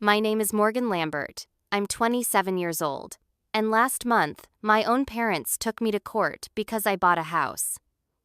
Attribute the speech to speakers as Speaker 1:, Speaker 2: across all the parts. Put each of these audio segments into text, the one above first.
Speaker 1: My name is Morgan Lambert. I'm 27 years old. And last month, my own parents took me to court because I bought a house.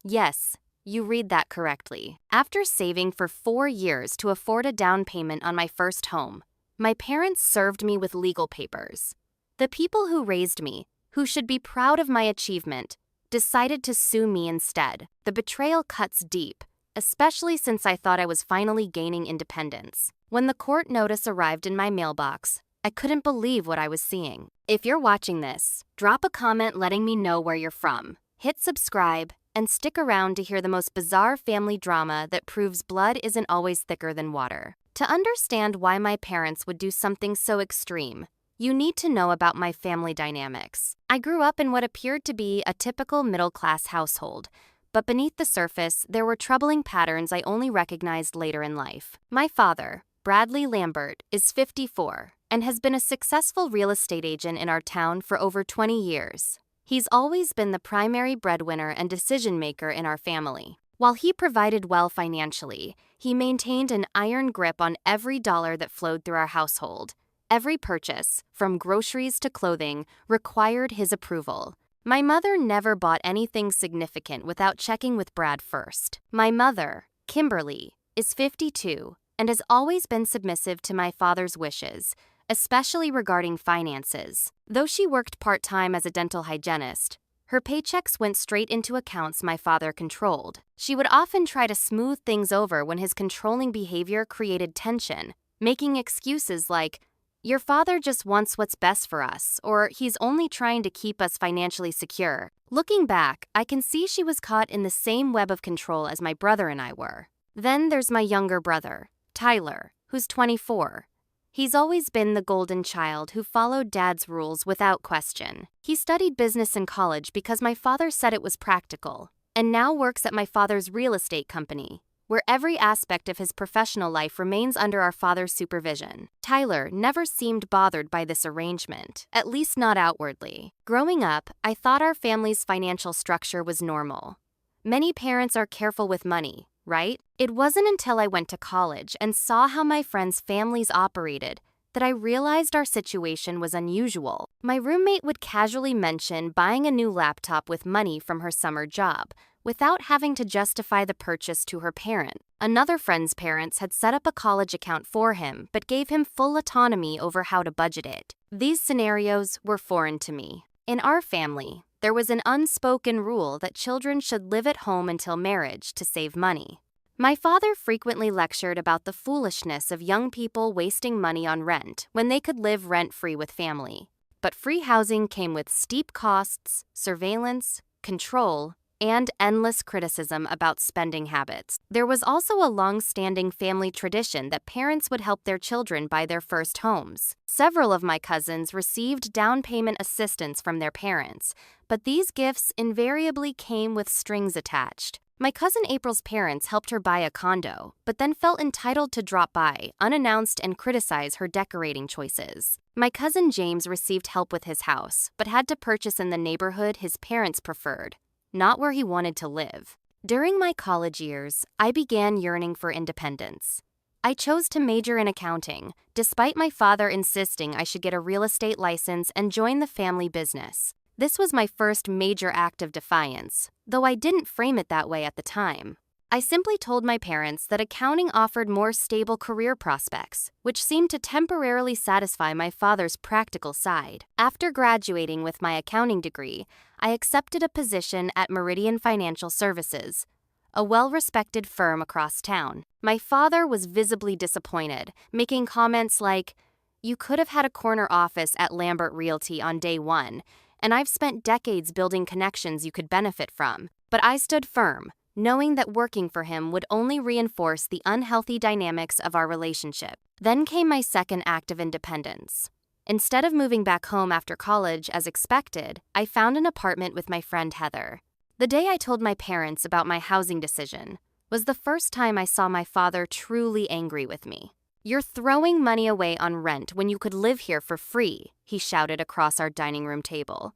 Speaker 1: Yes, you read that correctly. After saving for 4 years to afford a down payment on my first home, my parents served me with legal papers. The people who raised me, who should be proud of my achievement, decided to sue me instead. The betrayal cuts deep, especially since I thought I was finally gaining independence. When the court notice arrived in my mailbox, I couldn't believe what I was seeing. If you're watching this, drop a comment letting me know where you're from. Hit subscribe, and stick around to hear the most bizarre family drama that proves blood isn't always thicker than water. To understand why my parents would do something so extreme, you need to know about my family dynamics. I grew up in what appeared to be a typical middle-class household, but beneath the surface, there were troubling patterns I only recognized later in life. My father, Bradley Lambert, is 54 and has been a successful real estate agent in our town for over 20 years. He's always been the primary breadwinner and decision-maker in our family. While he provided well financially, he maintained an iron grip on every dollar that flowed through our household. Every purchase, from groceries to clothing, required his approval. My mother never bought anything significant without checking with Brad first. My mother, Kimberly, is 52 and has always been submissive to my father's wishes, especially regarding finances. Though she worked part-time as a dental hygienist, her paychecks went straight into accounts my father controlled. She would often try to smooth things over when his controlling behavior created tension, making excuses like, "Your father just wants what's best for us," or "He's only trying to keep us financially secure." Looking back, I can see she was caught in the same web of control as my brother and I were. Then there's my younger brother, Tyler, who's 24. He's always been the golden child who followed Dad's rules without question. He studied business in college because my father said it was practical, and now works at my father's real estate company, where every aspect of his professional life remains under our father's supervision. Tyler never seemed bothered by this arrangement, at least not outwardly. Growing up, I thought our family's financial structure was normal. Many parents are careful with money, right? It wasn't until I went to college and saw how my friends' families operated that I realized our situation was unusual. My roommate would casually mention buying a new laptop with money from her summer job, without having to justify the purchase to her parent. Another friend's parents had set up a college account for him, but gave him full autonomy over how to budget it. These scenarios were foreign to me. In our family, there was an unspoken rule that children should live at home until marriage to save money. My father frequently lectured about the foolishness of young people wasting money on rent when they could live rent-free with family. But free housing came with steep costs, surveillance, control, and endless criticism about spending habits. There was also a long-standing family tradition that parents would help their children buy their first homes. Several of my cousins received down payment assistance from their parents, but these gifts invariably came with strings attached. My cousin April's parents helped her buy a condo, but then felt entitled to drop by, unannounced, and criticize her decorating choices. My cousin James received help with his house, but had to purchase in the neighborhood his parents preferred, not where he wanted to live. During my college years, I began yearning for independence. I chose to major in accounting, despite my father insisting I should get a real estate license and join the family business. This was my first major act of defiance, though I didn't frame it that way at the time. I simply told my parents that accounting offered more stable career prospects, which seemed to temporarily satisfy my father's practical side. After graduating with my accounting degree, I accepted a position at Meridian Financial Services, a well-respected firm across town. My father was visibly disappointed, making comments like, "You could have had a corner office at Lambert Realty on day one, and I've spent decades building connections you could benefit from." But I stood firm, knowing that working for him would only reinforce the unhealthy dynamics of our relationship. Then came my second act of independence. Instead of moving back home after college as expected, I found an apartment with my friend Heather. The day I told my parents about my housing decision was the first time I saw my father truly angry with me. "You're throwing money away on rent when you could live here for free," he shouted across our dining room table.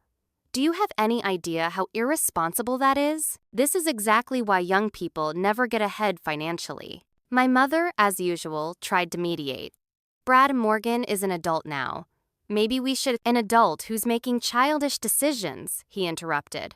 Speaker 1: "Do you have any idea how irresponsible that is? This is exactly why young people never get ahead financially." My mother, as usual, tried to mediate. Brad, Morgan is an adult now. Maybe we should. An adult who's making childish decisions, he interrupted.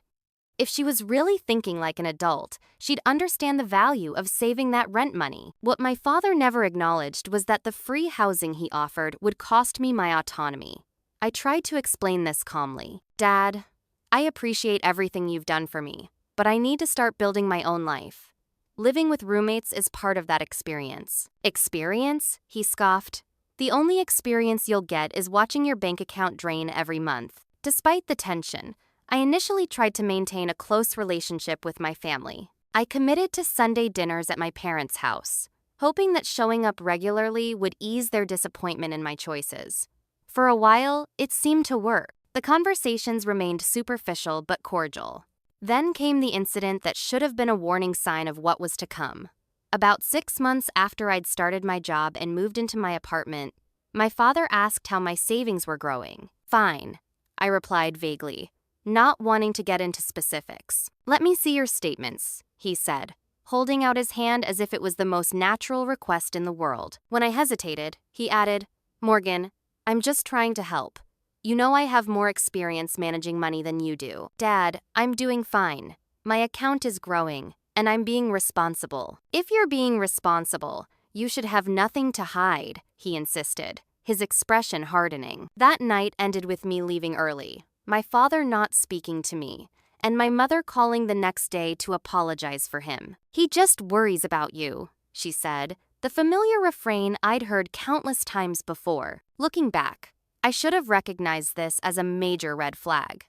Speaker 1: If she was really thinking like an adult, she'd understand the value of saving that rent money. What my father never acknowledged was that the free housing he offered would cost me my autonomy. I tried to explain this calmly. Dad, I appreciate everything you've done for me, but I need to start building my own life. Living with roommates is part of that experience. Experience? He scoffed. The only experience you'll get is watching your bank account drain every month. Despite the tension, I initially tried to maintain a close relationship with my family. I committed to Sunday dinners at my parents' house, hoping that showing up regularly would ease their disappointment in my choices. For a while, it seemed to work. The conversations remained superficial but cordial. Then came the incident that should have been a warning sign of what was to come. About 6 months after I'd started my job and moved into my apartment, my father asked how my savings were growing. Fine, I replied vaguely, not wanting to get into specifics. Let me see your statements, he said, holding out his hand as if it was the most natural request in the world. When I hesitated, he added, Morgan, I'm just trying to help. You know I have more experience managing money than you do. Dad, I'm doing fine. My account is growing, and I'm being responsible. If you're being responsible, you should have nothing to hide, he insisted, his expression hardening. That night ended with me leaving early, my father not speaking to me, and my mother calling the next day to apologize for him. He just worries about you, she said, the familiar refrain I'd heard countless times before. Looking back, I should have recognized this as a major red flag.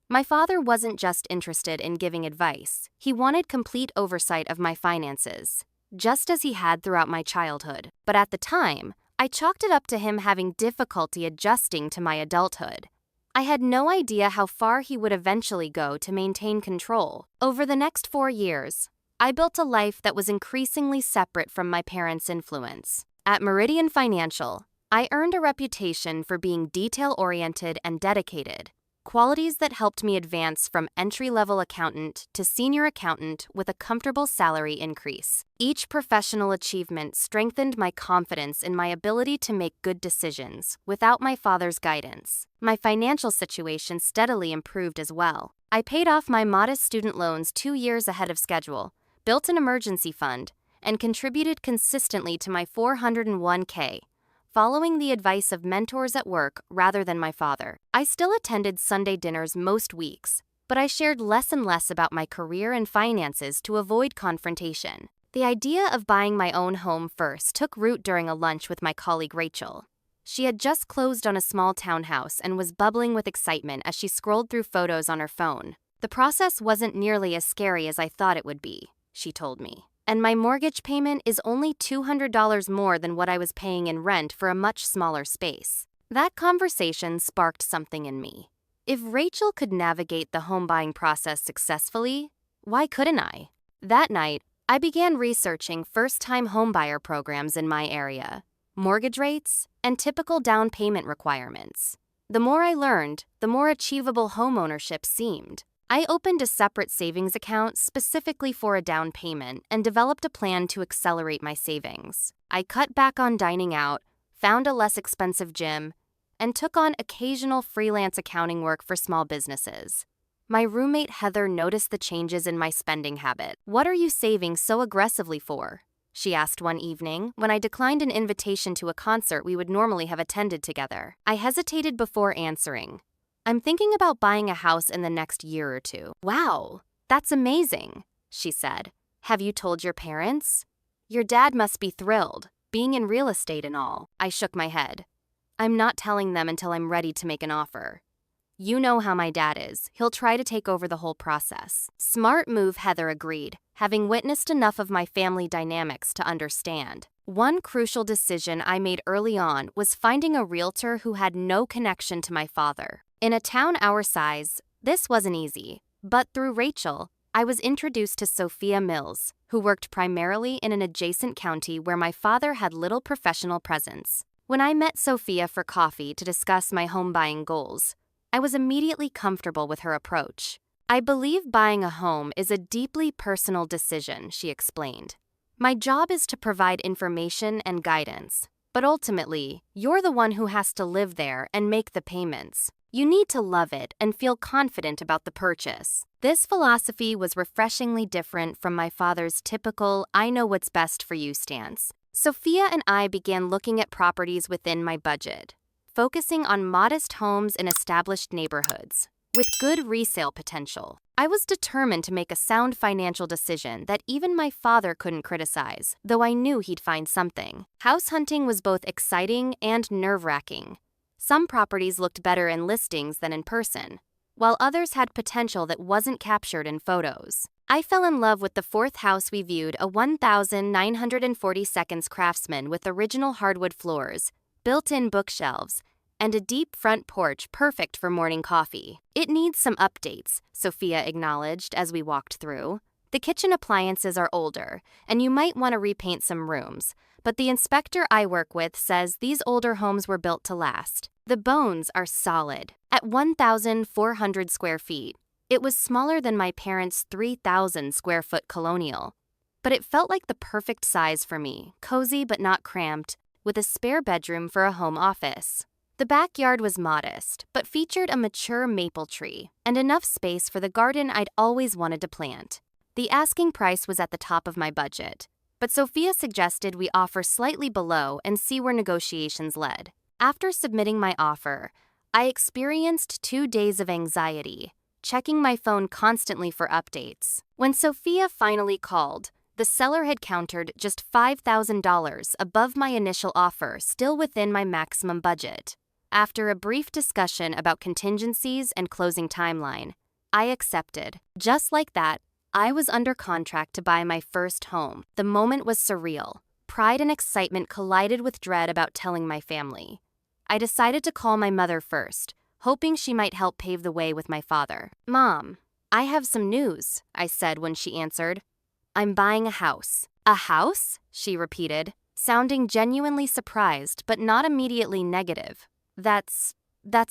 Speaker 1: My father wasn't just interested in giving advice, he wanted complete oversight of my finances, just as he had throughout my childhood. But at the time, I chalked it up to him having difficulty adjusting to my adulthood. I had no idea how far he would eventually go to maintain control. Over the next 4 years, I built a life that was increasingly separate from my parents' influence. At Meridian Financial, I earned a reputation for being detail-oriented and dedicated, qualities that helped me advance from entry-level accountant to senior accountant with a comfortable salary increase. Each professional achievement strengthened my confidence in my ability to make good decisions without my father's guidance. My financial situation steadily improved as well. I paid off my modest student loans 2 years ahead of schedule, built an emergency fund, and contributed consistently to my 401k, following the advice of mentors at work rather than my father. I still attended Sunday dinners most weeks, but I shared less and less about my career and finances to avoid confrontation. The idea of buying my own home first took root during a lunch with my colleague Rachel. She had just closed on a small townhouse and was bubbling with excitement as she scrolled through photos on her phone. The process wasn't nearly as scary as I thought it would be, she told me. And my mortgage payment is only $200 more than what I was paying in rent for a much smaller space. That conversation sparked something in me. If Rachel could navigate the home buying process successfully, why couldn't I? That night, I began researching first-time homebuyer programs in my area, mortgage rates, and typical down payment requirements. The more I learned, the more achievable homeownership seemed. I opened a separate savings account specifically for a down payment and developed a plan to accelerate my savings. I cut back on dining out, found a less expensive gym, and took on occasional freelance accounting work for small businesses. My roommate Heather noticed the changes in my spending habit. "What are you saving so aggressively for?" she asked one evening when I declined an invitation to a concert we would normally have attended together. I hesitated before answering. "I'm thinking about buying a house in the next year or 2. "Wow, that's amazing," she said. "Have you told your parents?" "Your dad must be thrilled, being in real estate and all." I shook my head. "I'm not telling them until I'm ready to make an offer. You know how my dad is. He'll try to take over the whole process." "Smart move," Heather agreed, having witnessed enough of my family dynamics to understand. One crucial decision I made early on was finding a realtor who had no connection to my father. In a town our size, this wasn't easy, but through Rachel, I was introduced to Sophia Mills, who worked primarily in an adjacent county where my father had little professional presence. When I met Sophia for coffee to discuss my home buying goals, I was immediately comfortable with her approach. "I believe buying a home is a deeply personal decision," she explained. "My job is to provide information and guidance, But ultimately, you're the one who has to live there and make the payments. You need to love it and feel confident about the purchase. This philosophy was refreshingly different from my father's typical I know what's best for you stance. Sophia and I began looking at properties within my budget, focusing on modest homes in established neighborhoods with good resale potential. I was determined to make a sound financial decision that even my father couldn't criticize, though I knew he'd find something. House hunting was both exciting and nerve-wracking. Some properties looked better in listings than in person, while others had potential that wasn't captured in photos. I fell in love with the fourth house we viewed, a 1,940 Craftsman with original hardwood floors, built-in bookshelves, and a deep front porch perfect for morning coffee. It needs some updates, Sophia acknowledged as we walked through. The kitchen appliances are older, and you might want to repaint some rooms, but the inspector I work with says these older homes were built to last. The bones are solid. At 1,400 square feet, it was smaller than my parents' 3,000 square foot colonial. But it felt like the perfect size for me, cozy but not cramped, with a spare bedroom for a home office. The backyard was modest, but featured a mature maple tree and enough space for the garden I'd always wanted to plant. The asking price was at the top of my budget, but Sophia suggested we offer slightly below and see where negotiations led. After submitting my offer, I experienced 2 days of anxiety, checking my phone constantly for updates. When Sophia finally called, the seller had countered just $5,000 above my initial offer, still within my maximum budget. After a brief discussion about contingencies and closing timeline, I accepted. Just like that, I was under contract to buy my first home. The moment was surreal. Pride and excitement collided with dread about telling my family. I decided to call my mother first, hoping she might help pave the way with my father. "Mom, I have some news," I said when she answered. "I'm buying a house." "A house?" she repeated, sounding genuinely surprised but not immediately negative. That's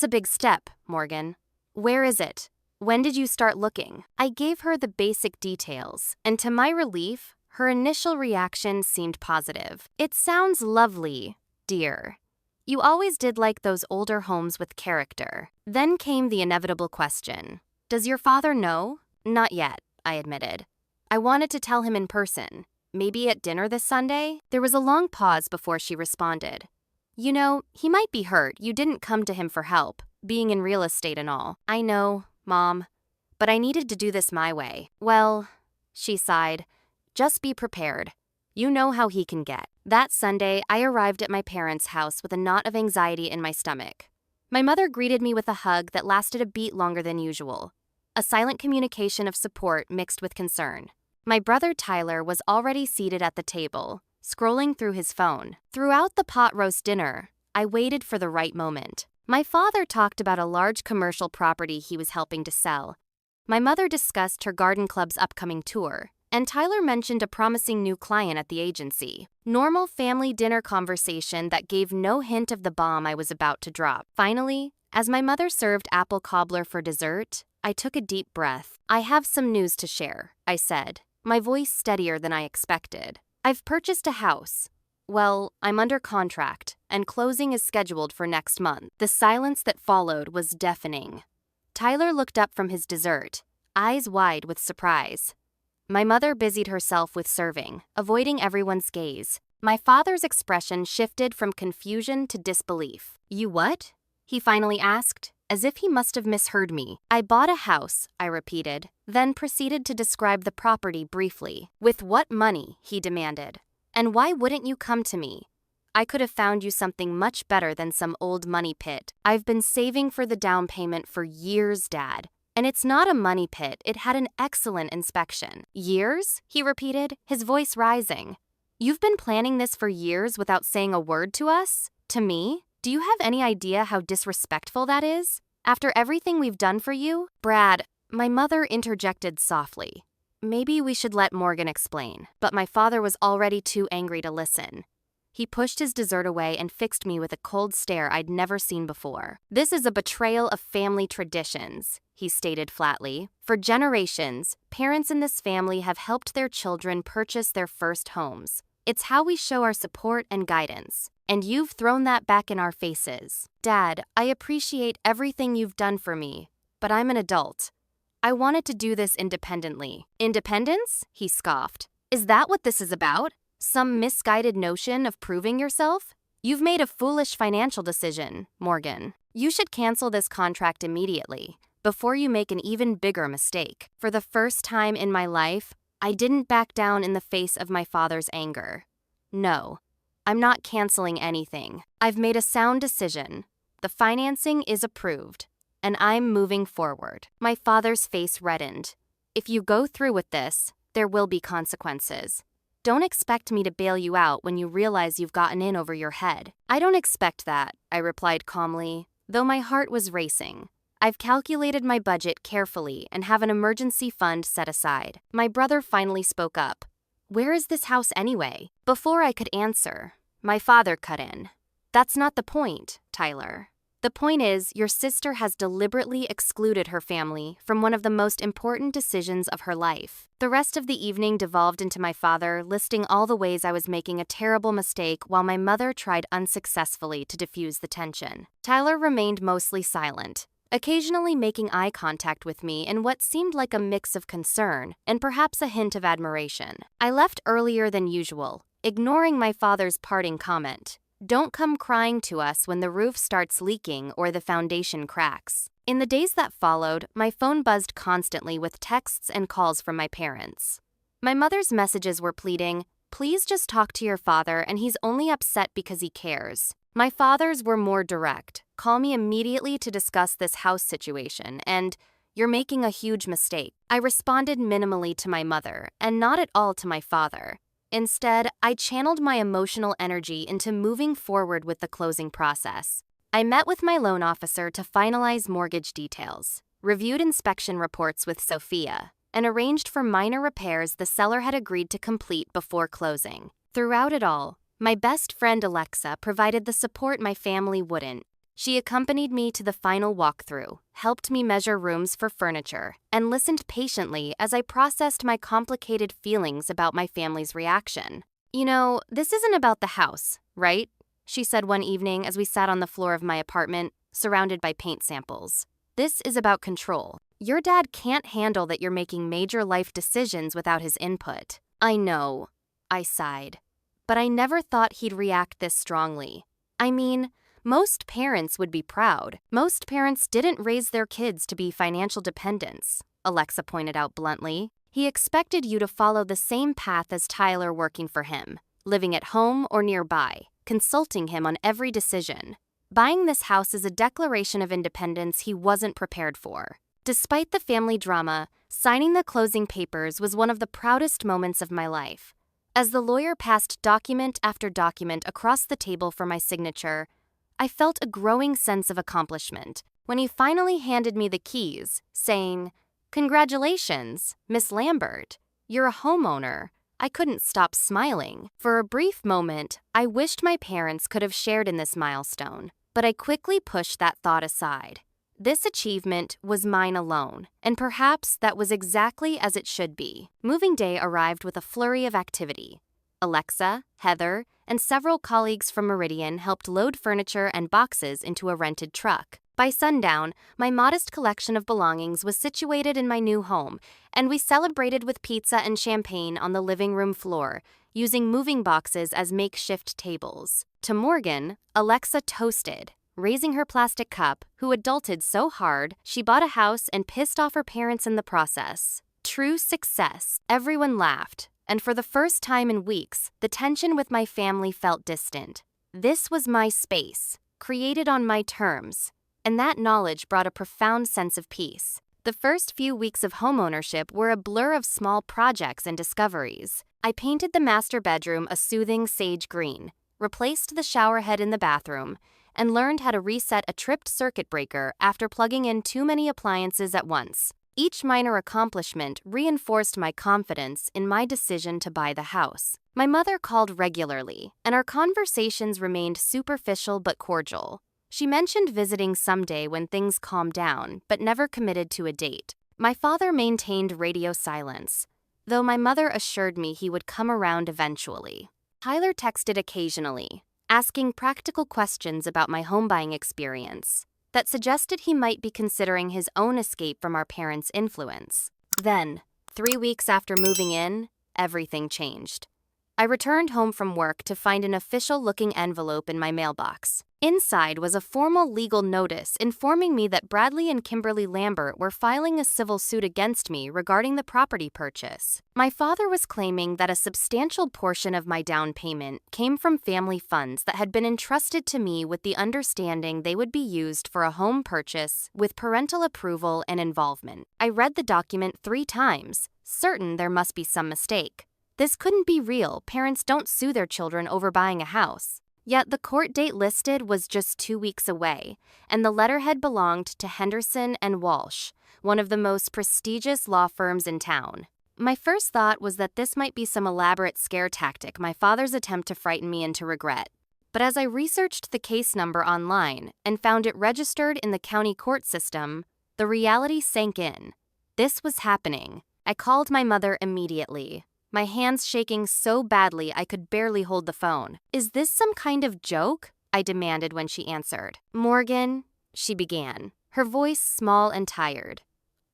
Speaker 1: a big step, Morgan. Where is it? When did you start looking?" I gave her the basic details, and to my relief, her initial reaction seemed positive. "It sounds lovely, dear. You always did like those older homes with character." Then came the inevitable question. "Does your father know?" "Not yet," I admitted. "I wanted to tell him in person. Maybe at dinner this Sunday?" There was a long pause before she responded. "You know, he might be hurt you didn't come to him for help, being in real estate and all." "I know, Mom, but I needed to do this my way." "Well," she sighed, "just be prepared. You know how he can get." That Sunday, I arrived at my parents' house with a knot of anxiety in my stomach. My mother greeted me with a hug that lasted a beat longer than usual, a silent communication of support mixed with concern. My brother Tyler was already seated at the table, scrolling through his phone. Throughout the pot roast dinner, I waited for the right moment. My father talked about a large commercial property he was helping to sell. My mother discussed her garden club's upcoming tour, and Tyler mentioned a promising new client at the agency. Normal family dinner conversation that gave no hint of the bomb I was about to drop. Finally, as my mother served apple cobbler for dessert, I took a deep breath. "I have some news to share," I said, my voice steadier than I expected. "I've purchased a house. Well, I'm under contract, and closing is scheduled for next month." The silence that followed was deafening. Tyler looked up from his dessert, eyes wide with surprise. My mother busied herself with serving, avoiding everyone's gaze. My father's expression shifted from confusion to disbelief. "You what?" he finally asked, as if he must have misheard me. "I bought a house," I repeated, then proceeded to describe the property briefly. "With what money?" he demanded. "And why wouldn't you come to me? I could have found you something much better than some old money pit. I've been saving for the down payment for years, Dad. And it's not a money pit, it had an excellent inspection." "Years?" he repeated, his voice rising. "You've been planning this for years without saying a word to us? To me? Do you have any idea how disrespectful that is? After everything we've done for you?" "Brad," my mother interjected softly. "Maybe we should let Morgan explain." But my father was already too angry to listen. He pushed his dessert away and fixed me with a cold stare I'd never seen before. "This is a betrayal of family traditions," he stated flatly. "For generations, parents in this family have helped their children purchase their first homes. It's how we show our support and guidance. And you've thrown that back in our faces. Dad, I appreciate everything you've done for me, but I'm an adult. I wanted to do this independently. Independence? He scoffed. Is that what this is about? Some misguided notion of proving yourself? You've made a foolish financial decision, Morgan. You should cancel this contract immediately, before you make an even bigger mistake. For the first time in my life, I didn't back down in the face of my father's anger. No, I'm not canceling anything. I've made a sound decision. The financing is approved, and I'm moving forward. My father's face reddened. If you go through with this, there will be consequences. Don't expect me to bail you out when you realize you've gotten in over your head. I don't expect that, I replied calmly, though my heart was racing. I've calculated my budget carefully and have an emergency fund set aside. My brother finally spoke up. Where is this house anyway? Before I could answer, my father cut in. That's not the point, Tyler. The point is, your sister has deliberately excluded her family from one of the most important decisions of her life. The rest of the evening devolved into my father listing all the ways I was making a terrible mistake while my mother tried unsuccessfully to diffuse the tension. Tyler remained mostly silent, occasionally making eye contact with me in what seemed like a mix of concern and perhaps a hint of admiration. I left earlier than usual, ignoring my father's parting comment. Don't come crying to us when the roof starts leaking or the foundation cracks. In the days that followed, my phone buzzed constantly with texts and calls from my parents. My mother's messages were pleading, "Please just talk to your father and he's only upset because he cares." My father's were more direct. "Call me immediately to discuss this house situation," and "You're making a huge mistake." I responded minimally to my mother and not at all to my father. Instead, I channeled my emotional energy into moving forward with the closing process. I met with my loan officer to finalize mortgage details, reviewed inspection reports with Sophia, and arranged for minor repairs the seller had agreed to complete before closing. Throughout it all, my best friend Alexa provided the support my family wouldn't. She accompanied me to the final walkthrough, helped me measure rooms for furniture, and listened patiently as I processed my complicated feelings about my family's reaction. "You know, this isn't about the house, right?" she said one evening as we sat on the floor of my apartment, surrounded by paint samples. "This is about control. Your dad can't handle that you're making major life decisions without his input." "I know," I sighed, "but I never thought he'd react this strongly. I mean, most parents would be proud. Most parents didn't raise their kids to be financial dependents," Alexa pointed out bluntly. "He expected you to follow the same path as Tyler working for him, living at home or nearby, consulting him on every decision. Buying this house is a declaration of independence he wasn't prepared for." Despite the family drama, signing the closing papers was one of the proudest moments of my life. As the lawyer passed document after document across the table for my signature, I felt a growing sense of accomplishment. When he finally handed me the keys, saying, "Congratulations, Miss Lambert, you're a homeowner," I couldn't stop smiling. For a brief moment, I wished my parents could have shared in this milestone, but I quickly pushed that thought aside. This achievement was mine alone, and perhaps that was exactly as it should be. Moving day arrived with a flurry of activity. Alexa, Heather, and several colleagues from Meridian helped load furniture and boxes into a rented truck. By sundown, my modest collection of belongings was situated in my new home, and we celebrated with pizza and champagne on the living room floor, using moving boxes as makeshift tables. To Morgan, Alexa toasted, raising her plastic cup, who adulted so hard she bought a house and pissed off her parents in the process. True success. Everyone laughed, and for the first time in weeks, the tension with my family felt distant. This was my space, created on my terms, and that knowledge brought a profound sense of peace. The first few weeks of homeownership were a blur of small projects and discoveries. I painted the master bedroom a soothing sage green, replaced the shower head in the bathroom, and learned how to reset a tripped circuit breaker after plugging in too many appliances at once. Each minor accomplishment reinforced my confidence in my decision to buy the house. My mother called regularly, and our conversations remained superficial but cordial. She mentioned visiting someday when things calmed down, but never committed to a date. My father maintained radio silence, though my mother assured me he would come around eventually. Tyler texted occasionally, asking practical questions about my home buying experience that suggested he might be considering his own escape from our parents' influence. Then, 3 weeks after moving in, everything changed. I returned home from work to find an official-looking envelope in my mailbox. Inside was a formal legal notice informing me that Bradley and Kimberly Lambert were filing a civil suit against me regarding the property purchase. My father was claiming that a substantial portion of my down payment came from family funds that had been entrusted to me with the understanding they would be used for a home purchase with parental approval and involvement. I read the document 3 times, certain there must be some mistake. This couldn't be real. Parents don't sue their children over buying a house. Yet the court date listed was just 2 weeks away, and the letterhead belonged to Henderson and Walsh, one of the most prestigious law firms in town. My first thought was that this might be some elaborate scare tactic, my father's attempt to frighten me into regret. But as I researched the case number online and found it registered in the county court system, the reality sank in. This was happening. I called my mother immediately, my hands shaking so badly I could barely hold the phone. "Is this some kind of joke?" I demanded when she answered. "Morgan," she began, her voice small and tired.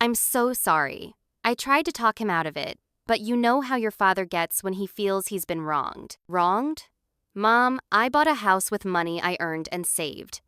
Speaker 1: "I'm so sorry. I tried to talk him out of it, but you know how your father gets when he feels he's been wronged." "Wronged? Mom, I bought a house with money I earned and saved.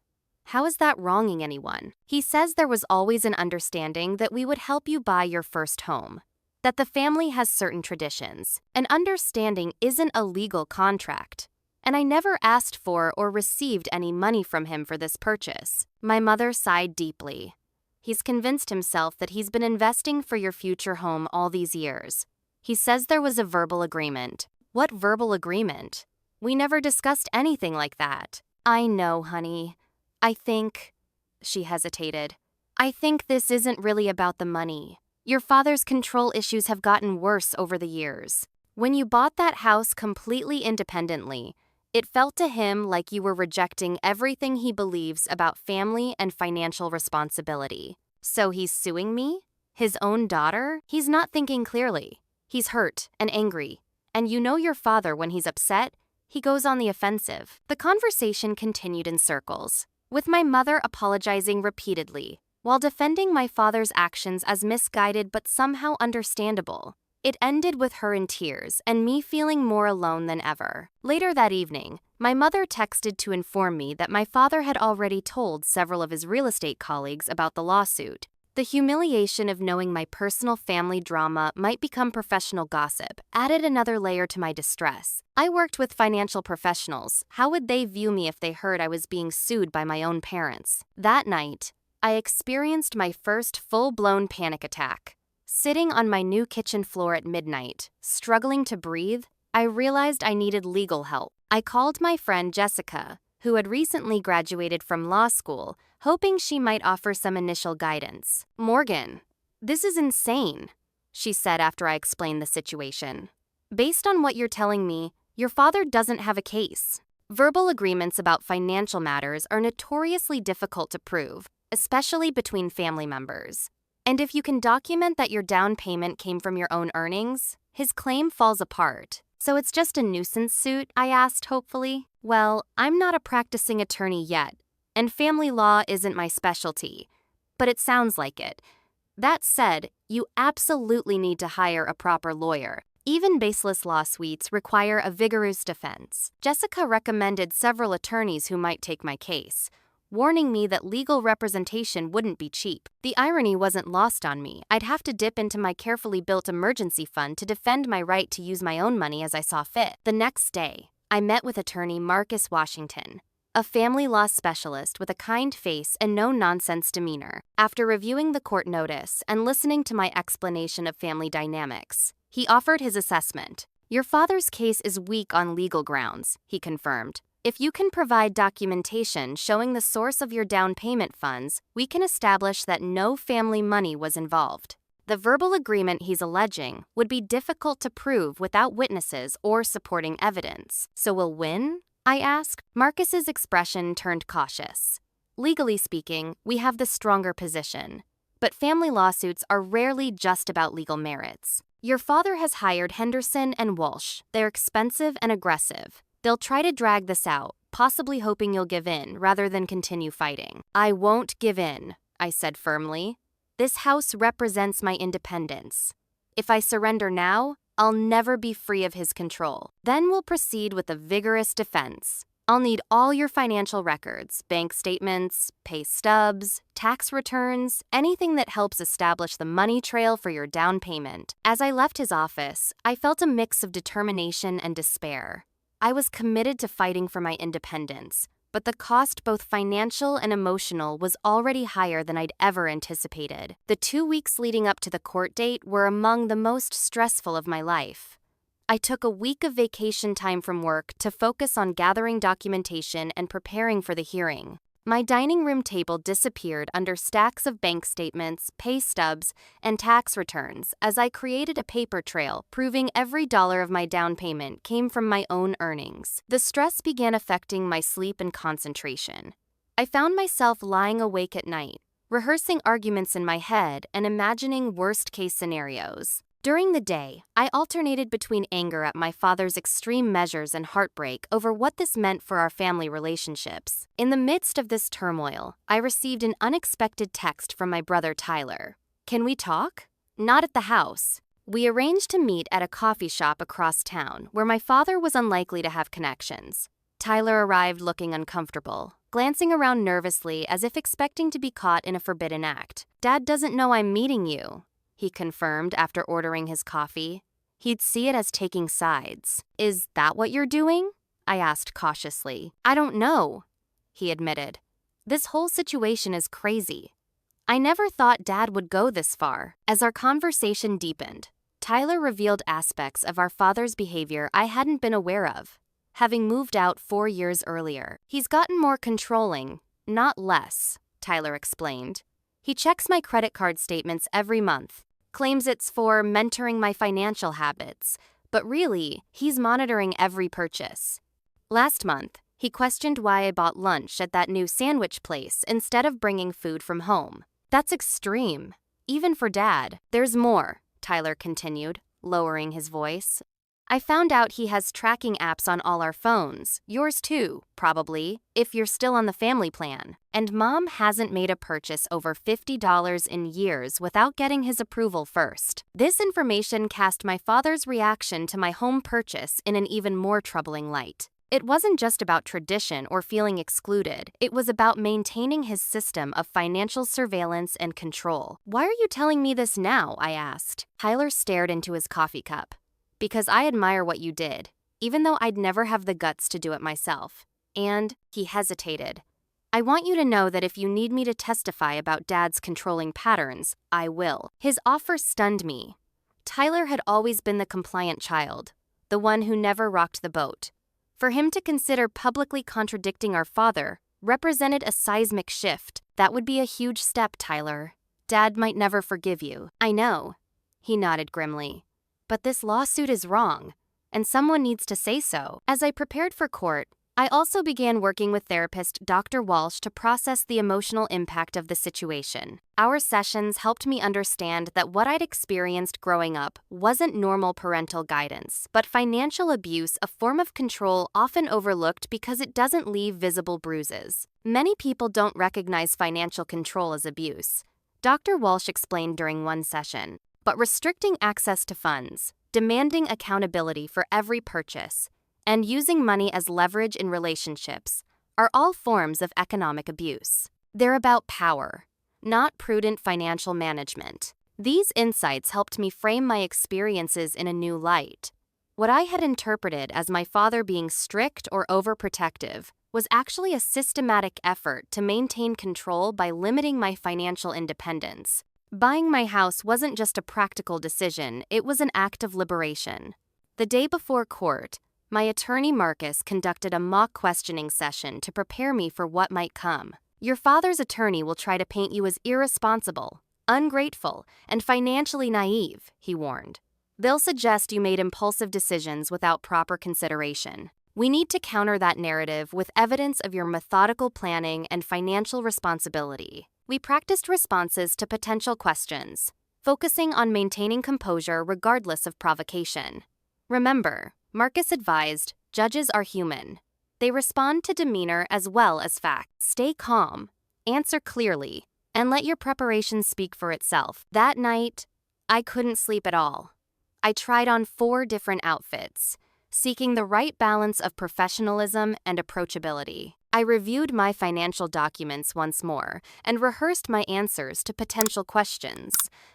Speaker 1: How is that wronging anyone? He says there was always an understanding that we would help you buy your first home, that the family has certain traditions. An understanding isn't a legal contract, and I never asked for or received any money from him for this purchase." My mother sighed deeply. "He's convinced himself that he's been investing for your future home all these years. He says there was a verbal agreement." "What verbal agreement? We never discussed anything like that." "I know, honey. I think," she hesitated, "I think this isn't really about the money. Your father's control issues have gotten worse over the years. When you bought that house completely independently, it felt to him like you were rejecting everything he believes about family and financial responsibility. So he's suing me? His own daughter? He's not thinking clearly. He's hurt and angry. And you know your father, when he's upset, he goes on the offensive." The conversation continued in circles, with my mother apologizing repeatedly, while defending my father's actions as misguided but somehow understandable. It ended with her in tears and me feeling more alone than ever. Later that evening, my mother texted to inform me that my father had already told several of his real estate colleagues about the lawsuit. The humiliation of knowing my personal family drama might become professional gossip added another layer to my distress. I worked with financial professionals. How would they view me if they heard I was being sued by my own parents? That night, I experienced my first full-blown panic attack. Sitting on my new kitchen floor at midnight, struggling to breathe, I realized I needed legal help. I called my friend Jessica, who had recently graduated from law school, hoping she might offer some initial guidance. "Morgan, this is insane," she said after I explained the situation. "Based on what you're telling me, your father doesn't have a case. Verbal agreements about financial matters are notoriously difficult to prove, especially between family members. And if you can document that your down payment came from your own earnings, his claim falls apart." "So it's just a nuisance suit?" I asked hopefully. "Well, I'm not a practicing attorney yet, and family law isn't my specialty, but it sounds like it. That said, you absolutely need to hire a proper lawyer. Even baseless lawsuits require a vigorous defense." Jessica recommended several attorneys who might take my case, warning me that legal representation wouldn't be cheap. The irony wasn't lost on me. I'd have to dip into my carefully built emergency fund to defend my right to use my own money as I saw fit. The next day, I met with attorney Marcus Washington, a family law specialist with a kind face and no-nonsense demeanor. After reviewing the court notice and listening to my explanation of family dynamics, he offered his assessment. "Your father's case is weak on legal grounds," he confirmed. "If you can provide documentation showing the source of your down payment funds, we can establish that no family money was involved. The verbal agreement he's alleging would be difficult to prove without witnesses or supporting evidence. So we'll win?" I asked. Marcus's expression turned cautious. "Legally speaking, we have the stronger position, but family lawsuits are rarely just about legal merits. Your father has hired Henderson and Walsh. They're expensive and aggressive. They'll try to drag this out, possibly hoping you'll give in rather than continue fighting. I won't give in, I said firmly. This house represents my independence. If I surrender now, I'll never be free of his control. Then we'll proceed with a vigorous defense. I'll need all your financial records, bank statements, pay stubs, tax returns, anything that helps establish the money trail for your down payment. As I left his office, I felt a mix of determination and despair. I was committed to fighting for my independence, but the cost, both financial and emotional, was already higher than I'd ever anticipated. The 2 weeks leading up to the court date were among the most stressful of my life. I took a week of vacation time from work to focus on gathering documentation and preparing for the hearing. My dining room table disappeared under stacks of bank statements, pay stubs, and tax returns as I created a paper trail proving every dollar of my down payment came from my own earnings. The stress began affecting my sleep and concentration. I found myself lying awake at night, rehearsing arguments in my head and imagining worst-case scenarios. During the day, I alternated between anger at my father's extreme measures and heartbreak over what this meant for our family relationships. In the midst of this turmoil, I received an unexpected text from my brother Tyler. "Can we talk?" "Not at the house." We arranged to meet at a coffee shop across town where my father was unlikely to have connections. Tyler arrived looking uncomfortable, glancing around nervously as if expecting to be caught in a forbidden act. "Dad doesn't know I'm meeting you," he confirmed after ordering his coffee. He'd see it as taking sides. "Is that what you're doing?" I asked cautiously. "I don't know," he admitted. "This whole situation is crazy. I never thought Dad would go this far." As our conversation deepened, Tyler revealed aspects of our father's behavior I hadn't been aware of, having moved out 4 years earlier. "He's gotten more controlling, not less," Tyler explained. "He checks my credit card statements every month, claims it's for mentoring my financial habits, but really, he's monitoring every purchase. Last month, he questioned why I bought lunch at that new sandwich place instead of bringing food from home. That's extreme, even for Dad. There's more," Tyler continued, lowering his voice. "I found out he has tracking apps on all our phones, yours too, probably, if you're still on the family plan. And Mom hasn't made a purchase over $50 in years without getting his approval first." This information cast my father's reaction to my home purchase in an even more troubling light. It wasn't just about tradition or feeling excluded. It was about maintaining his system of financial surveillance and control. "Why are you telling me this now?" I asked. Tyler stared into his coffee cup. "Because I admire what you did, even though I'd never have the guts to do it myself." And he hesitated. "I want you to know that if you need me to testify about Dad's controlling patterns, I will." His offer stunned me. Tyler had always been the compliant child, the one who never rocked the boat. For him to consider publicly contradicting our father represented a seismic shift. "That would be a huge step, Tyler. Dad might never forgive you." "I know," he nodded grimly. "But this lawsuit is wrong, and someone needs to say so." As I prepared for court, I also began working with therapist Dr. Walsh to process the emotional impact of the situation. Our sessions helped me understand that what I'd experienced growing up wasn't normal parental guidance, but financial abuse, a form of control often overlooked because it doesn't leave visible bruises. Many people don't recognize financial control as abuse, Dr. Walsh explained during one session. But restricting access to funds, demanding accountability for every purchase, and using money as leverage in relationships are all forms of economic abuse. They're about power, not prudent financial management. These insights helped me frame my experiences in a new light. What I had interpreted as my father being strict or overprotective was actually a systematic effort to maintain control by limiting my financial independence. Buying my house wasn't just a practical decision, it was an act of liberation. The day before court, my attorney Marcus conducted a mock questioning session to prepare me for what might come. "Your father's attorney will try to paint you as irresponsible, ungrateful, and financially naive," he warned. "They'll suggest you made impulsive decisions without proper consideration. We need to counter that narrative with evidence of your methodical planning and financial responsibility." We practiced responses to potential questions, focusing on maintaining composure regardless of provocation. Remember, Marcus advised, judges are human. They respond to demeanor as well as facts. Stay calm, answer clearly, and let your preparation speak for itself. That night, I couldn't sleep at all. I tried on 4 different outfits, seeking the right balance of professionalism and approachability. I reviewed my financial documents once more and rehearsed my answers to potential questions.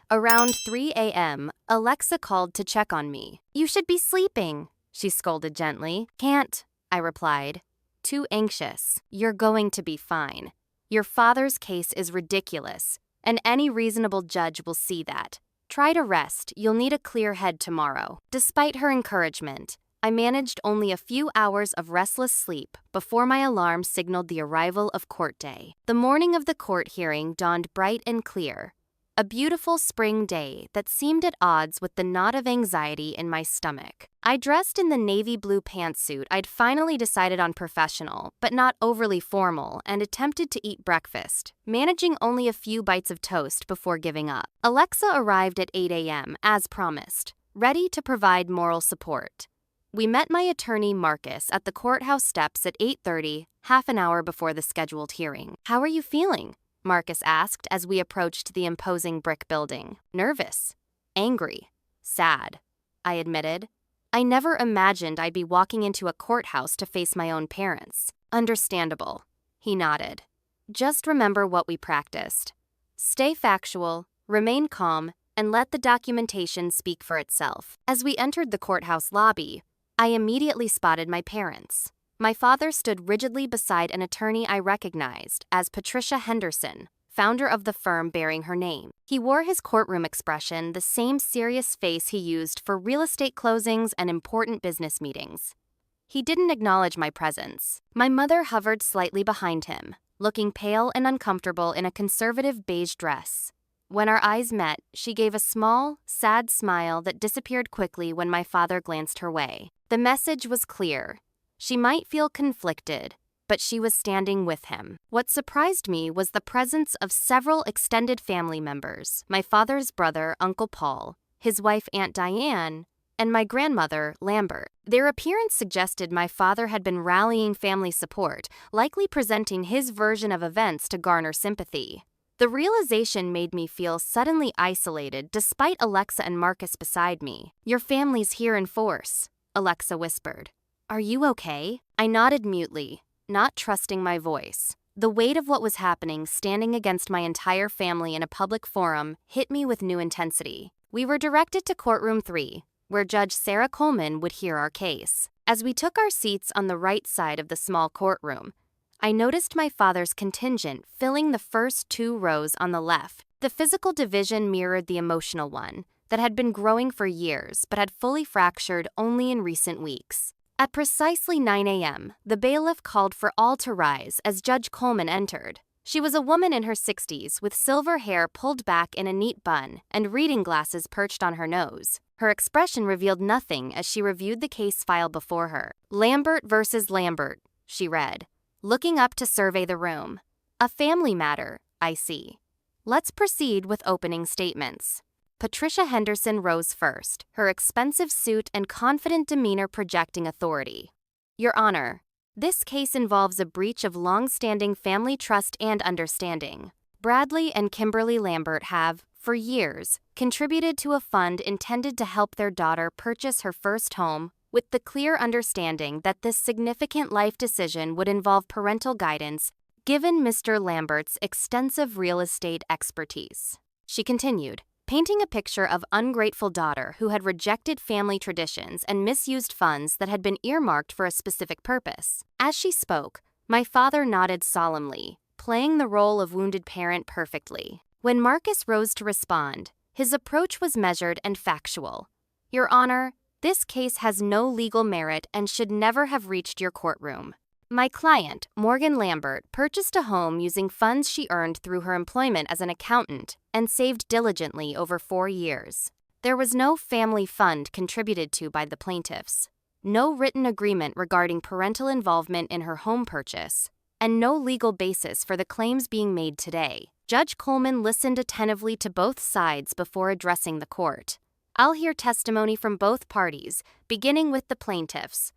Speaker 1: Around 3 a.m., Alexa called to check on me. "You should be sleeping," she scolded gently. "Can't," I replied, too anxious. "You're going to be fine. Your father's case is ridiculous, and any reasonable judge will see that. Try to rest. You'll need a clear head tomorrow." Despite her encouragement, I managed only a few hours of restless sleep before my alarm signaled the arrival of court day. The morning of the court hearing dawned bright and clear, a beautiful spring day that seemed at odds with the knot of anxiety in my stomach. I dressed in the navy blue pantsuit I'd finally decided on, professional, but not overly formal, and attempted to eat breakfast, managing only a few bites of toast before giving up. Alexa arrived at 8 a.m., as promised, ready to provide moral support. We met my attorney, Marcus, at the courthouse steps at 8:30, half an hour before the scheduled hearing. "How are you feeling?" Marcus asked as we approached the imposing brick building. "Nervous, angry, sad," I admitted. I never imagined I'd be walking into a courthouse to face my own parents. "Understandable," he nodded. "Just remember what we practiced. Stay factual, remain calm, and let the documentation speak for itself." As we entered the courthouse lobby, I immediately spotted my parents. My father stood rigidly beside an attorney I recognized as Patricia Henderson, founder of the firm bearing her name. He wore his courtroom expression, the same serious face he used for real estate closings and important business meetings. He didn't acknowledge my presence. My mother hovered slightly behind him, looking pale and uncomfortable in a conservative beige dress. When our eyes met, she gave a small, sad smile that disappeared quickly when my father glanced her way. The message was clear. She might feel conflicted, but she was standing with him. What surprised me was the presence of several extended family members: my father's brother, Uncle Paul, his wife, Aunt Diane, and my grandmother, Lambert. Their appearance suggested my father had been rallying family support, likely presenting his version of events to garner sympathy. The realization made me feel suddenly isolated despite Alexa and Marcus beside me. "Your family's here in force," Alexa whispered. "Are you okay?" I nodded mutely, not trusting my voice. The weight of what was happening, standing against my entire family in a public forum, hit me with new intensity. We were directed to courtroom 3, where Judge Sarah Coleman would hear our case. As we took our seats on the right side of the small courtroom, I noticed my father's contingent filling the first 2 rows on the left. The physical division mirrored the emotional one that had been growing for years but had fully fractured only in recent weeks. At precisely 9 a.m., the bailiff called for all to rise as Judge Coleman entered. She was a woman in her 60s with silver hair pulled back in a neat bun and reading glasses perched on her nose. Her expression revealed nothing as she reviewed the case file before her. "Lambert versus Lambert," she read, looking up to survey the room. "A family matter, I see. Let's proceed with opening statements." Patricia Henderson rose first, her expensive suit and confident demeanor projecting authority. "Your Honor, this case involves a breach of long-standing family trust and understanding. Bradley and Kimberly Lambert have, for years, contributed to a fund intended to help their daughter purchase her first home, with the clear understanding that this significant life decision would involve parental guidance, given Mr. Lambert's extensive real estate expertise." She continued, painting a picture of ungrateful daughter who had rejected family traditions and misused funds that had been earmarked for a specific purpose. As she spoke, my father nodded solemnly, playing the role of wounded parent perfectly. When Marcus rose to respond, his approach was measured and factual. "Your Honor, this case has no legal merit and should never have reached your courtroom. My client, Morgan Lambert, purchased a home using funds she earned through her employment as an accountant and saved diligently over 4 years. There was no family fund contributed to by the plaintiffs, no written agreement regarding parental involvement in her home purchase, and no legal basis for the claims being made today." Judge Coleman listened attentively to both sides before addressing the court. "I'll hear testimony from both parties, beginning with the plaintiffs.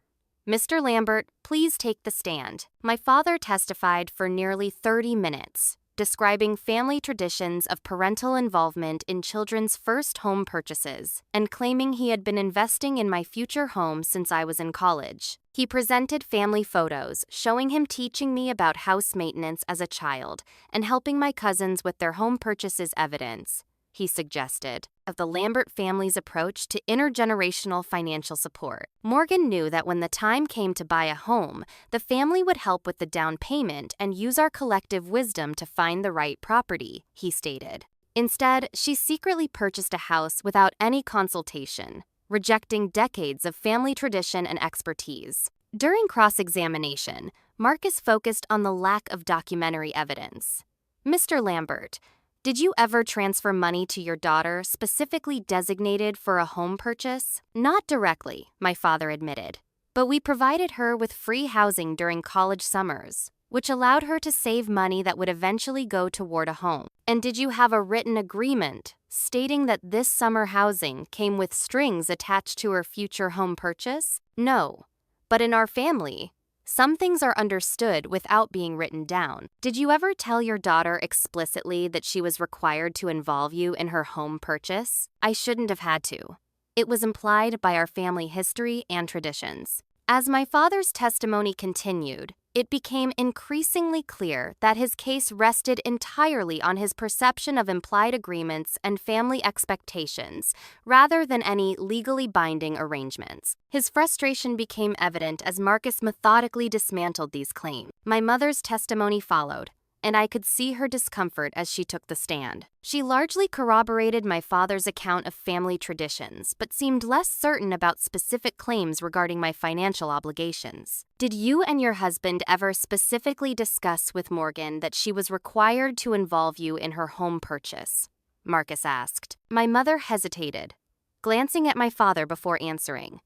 Speaker 1: Mr. Lambert, please take the stand. My father testified for nearly 30 minutes, describing family traditions of parental involvement in children's first home purchases and claiming he had been investing in my future home since I was in college. He presented family photos showing him teaching me about house maintenance as a child and helping my cousins with their home purchases evidence, he suggested, of the Lambert family's approach to intergenerational financial support. Morgan knew that when the time came to buy a home, the family would help with the down payment and use our collective wisdom to find the right property, he stated. Instead, she secretly purchased a house without any consultation, rejecting decades of family tradition and expertise. During cross-examination, Marcus focused on the lack of documentary evidence. Mr. Lambert, did you ever transfer money to your daughter specifically designated for a home purchase? Not directly, my father admitted, but we provided her with free housing during college summers, which allowed her to save money that would eventually go toward a home. And did you have a written agreement stating that this summer housing came with strings attached to her future home purchase? No, but in our family, some things are understood without being written down. Did you ever tell your daughter explicitly that she was required to involve you in her home purchase? I shouldn't have had to. It was implied by our family history and traditions. As my father's testimony continued, it became increasingly clear that his case rested entirely on his perception of implied agreements and family expectations, rather than any legally binding arrangements. His frustration became evident as Marcus methodically dismantled these claims. My mother's testimony followed, and I could see her discomfort as she took the stand. She largely corroborated my father's account of family traditions, but seemed less certain about specific claims regarding my financial obligations. Did you and your husband ever specifically discuss with Morgan that she was required to involve you in her home purchase? Marcus asked. My mother hesitated, glancing at my father before answering.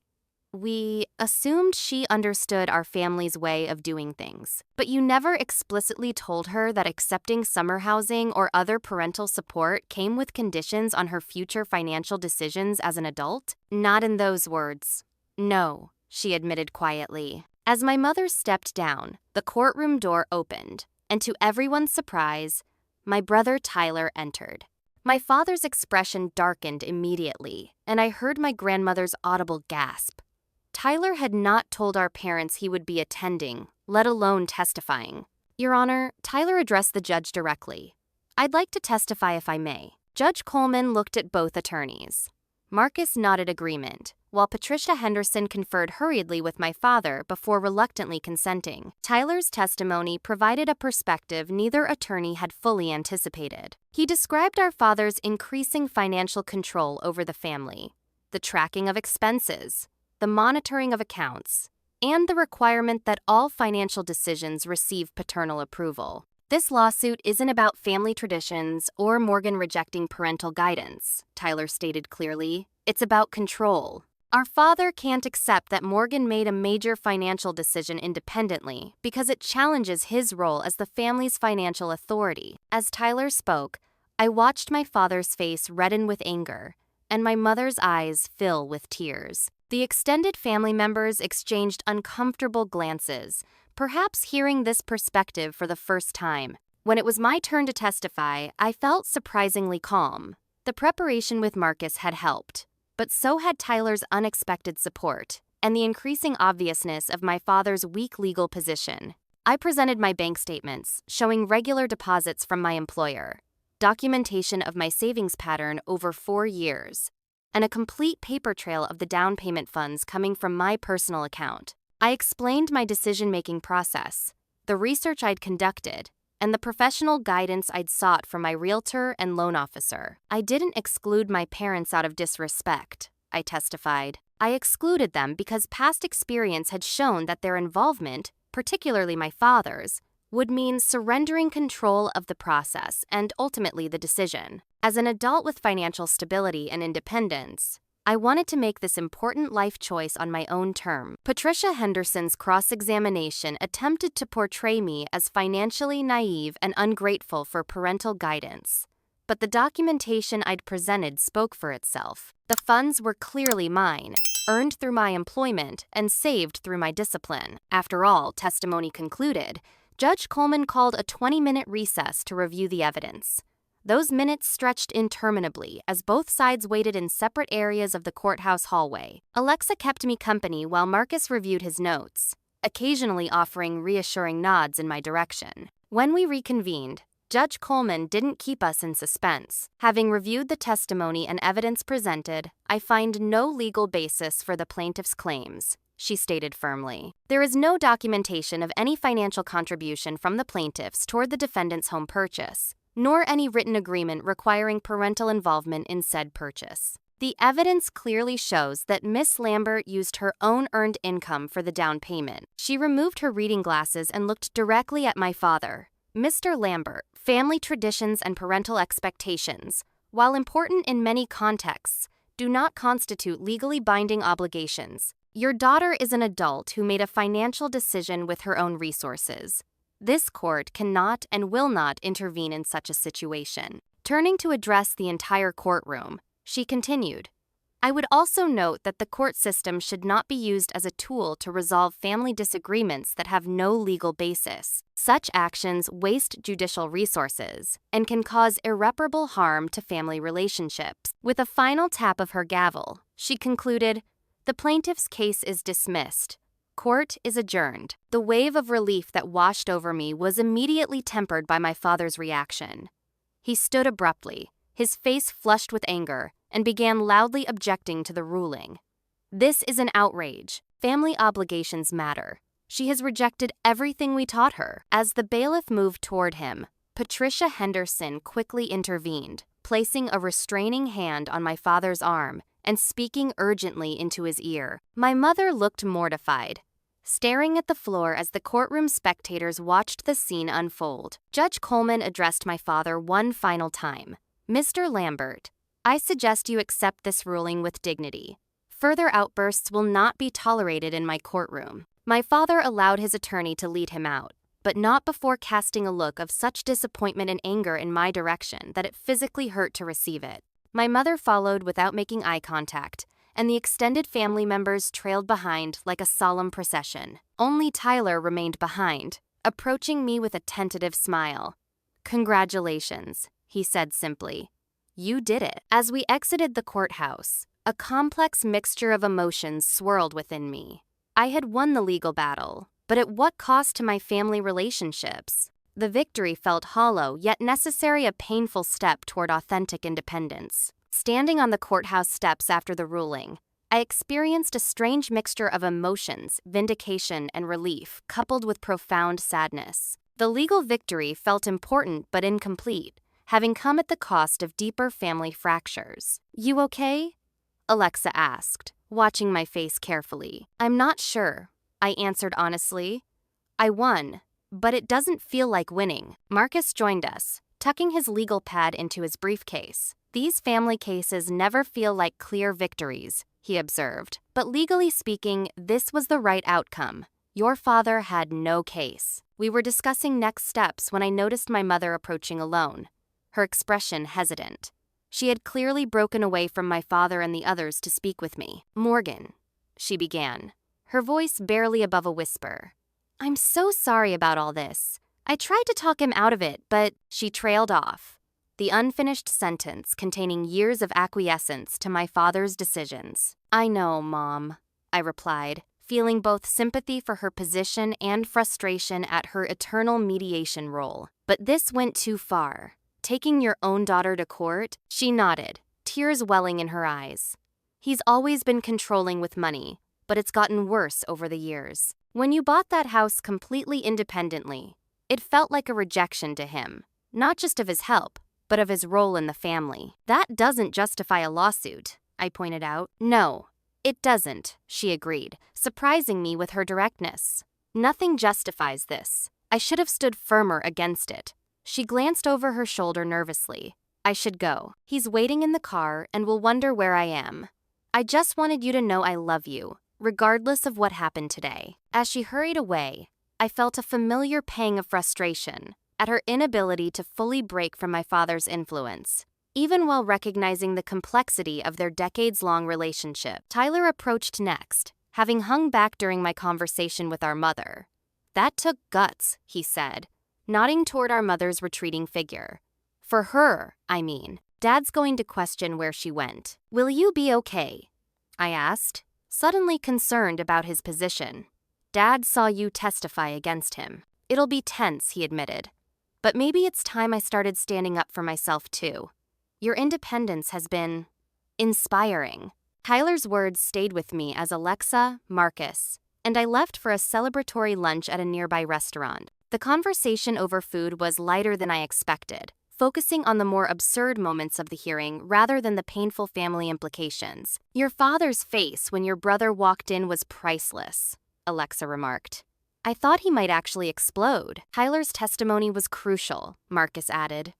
Speaker 1: We assumed she understood our family's way of doing things, but you never explicitly told her that accepting summer housing or other parental support came with conditions on her future financial decisions as an adult? Not in those words. No, she admitted quietly. As my mother stepped down, the courtroom door opened, and to everyone's surprise, my brother Tyler entered. My father's expression darkened immediately, and I heard my grandmother's audible gasp. Tyler had not told our parents he would be attending, let alone testifying. Your Honor, Tyler addressed the judge directly. I'd like to testify if I may. Judge Coleman looked at both attorneys. Marcus nodded agreement, while Patricia Henderson conferred hurriedly with my father before reluctantly consenting. Tyler's testimony provided a perspective neither attorney had fully anticipated. He described our father's increasing financial control over the family, the tracking of expenses, the monitoring of accounts, and the requirement that all financial decisions receive paternal approval. This lawsuit isn't about family traditions or Morgan rejecting parental guidance, Tyler stated clearly. It's about control. Our father can't accept that Morgan made a major financial decision independently because it challenges his role as the family's financial authority. As Tyler spoke, I watched my father's face redden with anger and my mother's eyes fill with tears. The extended family members exchanged uncomfortable glances, perhaps hearing this perspective for the first time. When it was my turn to testify, I felt surprisingly calm. The preparation with Marcus had helped, but so had Tyler's unexpected support and the increasing obviousness of my father's weak legal position. I presented my bank statements, showing regular deposits from my employer, documentation of my savings pattern over 4 years, and a complete paper trail of the down payment funds coming from my personal account. I explained my decision-making process, the research I'd conducted, and the professional guidance I'd sought from my realtor and loan officer. I didn't exclude my parents out of disrespect, I testified. I excluded them because past experience had shown that their involvement, particularly my father's, would mean surrendering control of the process and ultimately the decision. As an adult with financial stability and independence, I wanted to make this important life choice on my own term. Patricia Henderson's cross-examination attempted to portray me as financially naive and ungrateful for parental guidance, but the documentation I'd presented spoke for itself. The funds were clearly mine, earned through my employment and saved through my discipline. After all, testimony concluded, Judge Coleman called a 20-minute recess to review the evidence. Those minutes stretched interminably as both sides waited in separate areas of the courthouse hallway. Alexa kept me company while Marcus reviewed his notes, occasionally offering reassuring nods in my direction. When we reconvened, Judge Coleman didn't keep us in suspense. Having reviewed the testimony and evidence presented, I find no legal basis for the plaintiff's claims, she stated firmly. There is no documentation of any financial contribution from the plaintiffs toward the defendant's home purchase, nor any written agreement requiring parental involvement in said purchase. The evidence clearly shows that Miss Lambert used her own earned income for the down payment. She removed her reading glasses and looked directly at my father. Mr. Lambert, family traditions and parental expectations, while important in many contexts, do not constitute legally binding obligations. Your daughter is an adult who made a financial decision with her own resources. This court cannot and will not intervene in such a situation. Turning to address the entire courtroom, she continued, I would also note that the court system should not be used as a tool to resolve family disagreements that have no legal basis. Such actions waste judicial resources and can cause irreparable harm to family relationships. With a final tap of her gavel, she concluded, the plaintiff's case is dismissed. Court is adjourned. The wave of relief that washed over me was immediately tempered by my father's reaction. He stood abruptly, his face flushed with anger, and began loudly objecting to the ruling. This is an outrage. Family obligations matter. She has rejected everything we taught her. As the bailiff moved toward him, Patricia Henderson quickly intervened, placing a restraining hand on my father's arm and speaking urgently into his ear. My mother looked mortified, staring at the floor as the courtroom spectators watched the scene unfold. Judge Coleman addressed my father one final time. Mr. Lambert, I suggest you accept this ruling with dignity. Further outbursts will not be tolerated in my courtroom. My father allowed his attorney to lead him out, but not before casting a look of such disappointment and anger in my direction that it physically hurt to receive it. My mother followed without making eye contact, and the extended family members trailed behind like a solemn procession. Only Tyler remained behind, approaching me with a tentative smile. Congratulations, he said simply. You did it. As we exited the courthouse, a complex mixture of emotions swirled within me. I had won the legal battle, but at what cost to my family relationships? The victory felt hollow, yet necessary, a painful step toward authentic independence. Standing on the courthouse steps after the ruling, I experienced a strange mixture of emotions, vindication, and relief, coupled with profound sadness. The legal victory felt important but incomplete, having come at the cost of deeper family fractures. You okay? Alexa asked, watching my face carefully. I'm not sure, I answered honestly. I won, but it doesn't feel like winning. Marcus joined us, tucking his legal pad into his briefcase. These family cases never feel like clear victories, he observed. But legally speaking, this was the right outcome. Your father had no case. We were discussing next steps when I noticed my mother approaching alone, her expression hesitant. She had clearly broken away from my father and the others to speak with me. Morgan, she began, her voice barely above a whisper. I'm so sorry about all this. I tried to talk him out of it, but she trailed off, the unfinished sentence containing years of acquiescence to my father's decisions. I know, Mom, I replied, feeling both sympathy for her position and frustration at her eternal mediation role. But this went too far. Taking your own daughter to court? She nodded, tears welling in her eyes. He's always been controlling with money, but it's gotten worse over the years. When you bought that house completely independently, it felt like a rejection to him, not just of his help, but of his role in the family. That doesn't justify a lawsuit, I pointed out. No, it doesn't, she agreed, surprising me with her directness. Nothing justifies this. I should have stood firmer against it. She glanced over her shoulder nervously. I should go. He's waiting in the car and will wonder where I am. I just wanted you to know I love you, regardless of what happened today. As she hurried away, I felt a familiar pang of frustration at her inability to fully break from my father's influence. even while recognizing the complexity of their decades-long relationship. Tyler approached next, having hung back during my conversation with our mother. "That took guts," he said, nodding toward our mother's retreating figure. "For her, I mean. Dad's going to question where she went." "Will you be okay?" I asked, suddenly concerned about his position. "Dad saw you testify against him. It'll be tense," he admitted. "But maybe it's time I started standing up for myself too. Your independence has been inspiring." Tyler's words stayed with me as Alexa, Marcus, and I left for a celebratory lunch at a nearby restaurant. The conversation over food was lighter than I expected, focusing on the more absurd moments of the hearing rather than the painful family implications. "Your father's face when your brother walked in was priceless," Alexa remarked. "I thought he might actually explode." "Tyler's testimony was crucial," Marcus added.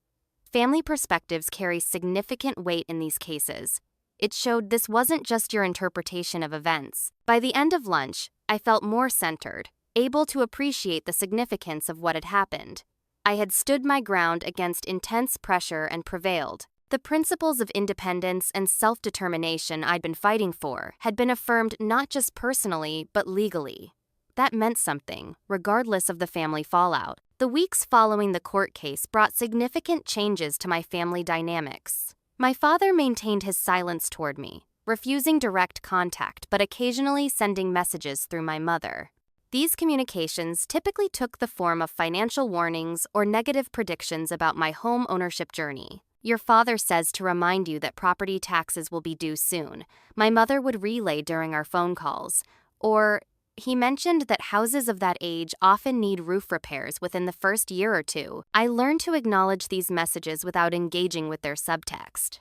Speaker 1: "Family perspectives carry significant weight in these cases. It showed this wasn't just your interpretation of events." By the end of lunch, I felt more centered, able to appreciate the significance of what had happened. I had stood my ground against intense pressure and prevailed. The principles of independence and self-determination I'd been fighting for had been affirmed not just personally, but legally. That meant something, regardless of the family fallout. The weeks following the court case brought significant changes to my family dynamics. My father maintained his silence toward me, refusing direct contact but occasionally sending messages through my mother. These communications typically took the form of financial warnings or negative predictions about my home ownership journey. "Your father says to remind you that property taxes will be due soon," my mother would relay during our phone calls. Or, "He mentioned that houses of that age often need roof repairs within the first year or two." I learned to acknowledge these messages without engaging with their subtext.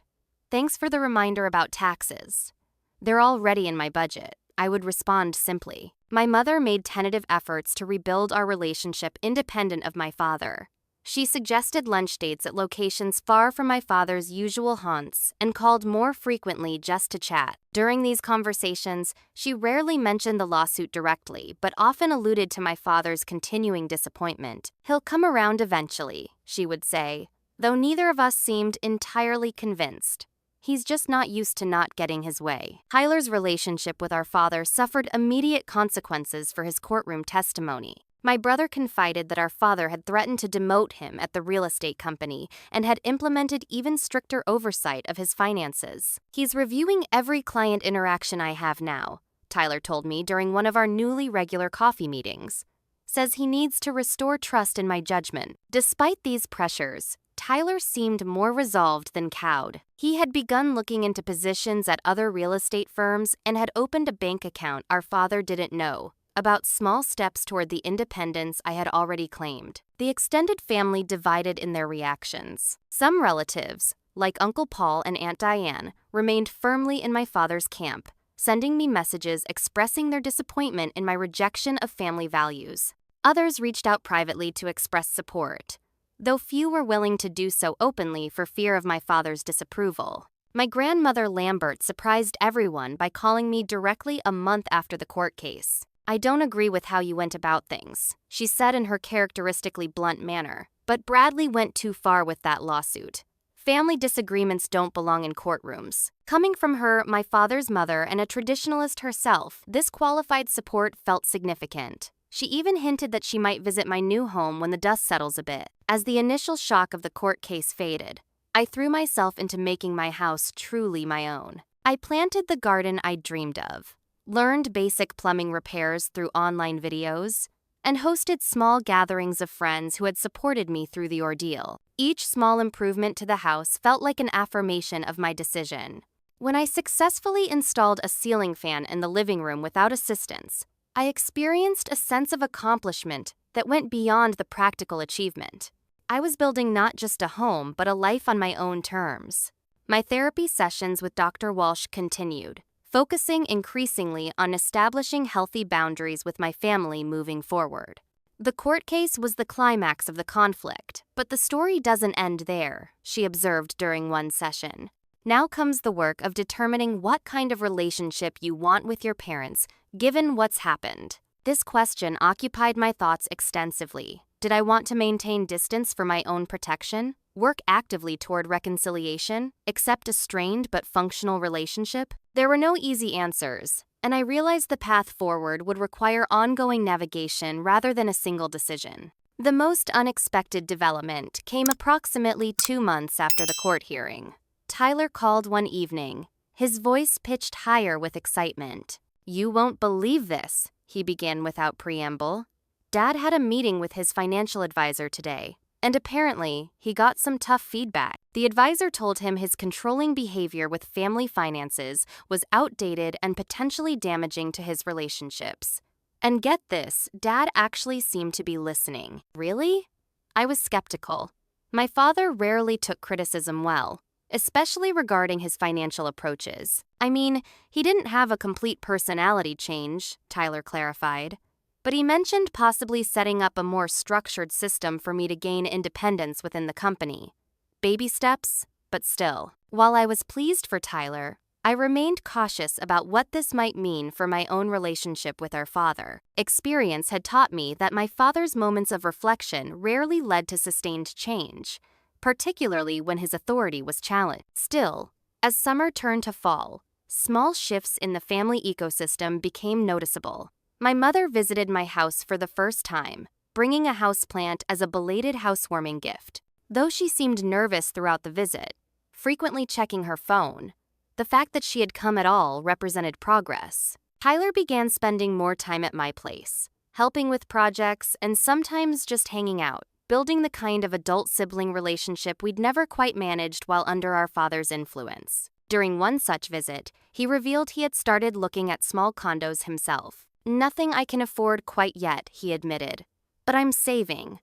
Speaker 1: "Thanks for the reminder about taxes. They're already in my budget," I would respond simply. My mother made tentative efforts to rebuild our relationship independent of my father. She suggested lunch dates at locations far from my father's usual haunts and called more frequently just to chat. During these conversations, she rarely mentioned the lawsuit directly, but often alluded to my father's continuing disappointment. "He'll come around eventually," she would say, though neither of us seemed entirely convinced. "He's just not used to not getting his way." Tyler's relationship with our father suffered immediate consequences for his courtroom testimony. My brother confided that our father had threatened to demote him at the real estate company and had implemented even stricter oversight of his finances. "He's reviewing every client interaction I have now," Tyler told me during one of our newly regular coffee meetings. "Says he needs to restore trust in my judgment." Despite these pressures, Tyler seemed more resolved than cowed. He had begun looking into positions at other real estate firms and had opened a bank account our father didn't know, about small steps toward the independence I had already claimed. The extended family divided in their reactions. Some relatives, like Uncle Paul and Aunt Diane, remained firmly in my father's camp, sending me messages expressing their disappointment in my rejection of family values. Others reached out privately to express support, though few were willing to do so openly for fear of my father's disapproval. My grandmother Lambert surprised everyone by calling me directly a month after the court case. "I don't agree with how you went about things," she said in her characteristically blunt manner, "but Bradley went too far with that lawsuit. Family disagreements don't belong in courtrooms." Coming from her, my father's mother, and a traditionalist herself, this qualified support felt significant. She even hinted that she might visit my new home when the dust settles a bit. As the initial shock of the court case faded, I threw myself into making my house truly my own. I planted the garden I'd dreamed of, learned basic plumbing repairs through online videos, and hosted small gatherings of friends who had supported me through the ordeal. Each small improvement to the house felt like an affirmation of my decision. When I successfully installed a ceiling fan in the living room without assistance, I experienced a sense of accomplishment that went beyond the practical achievement. I was building not just a home, but a life on my own terms. My therapy sessions with Dr. Walsh continued, focusing increasingly on establishing healthy boundaries with my family moving forward. The court case was the climax of the conflict, but the story doesn't end there, she observed during one session. Now comes the work of determining what kind of relationship you want with your parents, given what's happened. This question occupied my thoughts extensively. Did I want to maintain distance for my own protection? Work actively toward reconciliation? Accept a strained but functional relationship? There were no easy answers, and I realized the path forward would require ongoing navigation rather than a single decision. The most unexpected development came approximately 2 months after the court hearing. Tyler called one evening, his voice pitched higher with excitement. "You won't believe this," he began without preamble. "Dad had a meeting with his financial advisor today, and apparently, he got some tough feedback. The advisor told him his controlling behavior with family finances was outdated and potentially damaging to his relationships. And get this, Dad actually seemed to be listening." Really? I was skeptical. My father rarely took criticism well, especially regarding his financial approaches. I mean, he didn't have a complete personality change, Tyler clarified. But he mentioned possibly setting up a more structured system for me to gain independence within the company. Baby steps, but still. While I was pleased for Tyler, I remained cautious about what this might mean for my own relationship with our father. Experience had taught me that my father's moments of reflection rarely led to sustained change, particularly when his authority was challenged. Still, as summer turned to fall, small shifts in the family ecosystem became noticeable. My mother visited my house for the first time, bringing a houseplant as a belated housewarming gift. Though she seemed nervous throughout the visit, frequently checking her phone, the fact that she had come at all represented progress. Tyler began spending more time at my place, helping with projects and sometimes just hanging out, building the kind of adult-sibling relationship we'd never quite managed while under our father's influence. During one such visit, he revealed he had started looking at small condos himself. "Nothing I can afford quite yet," he admitted, "but I'm saving.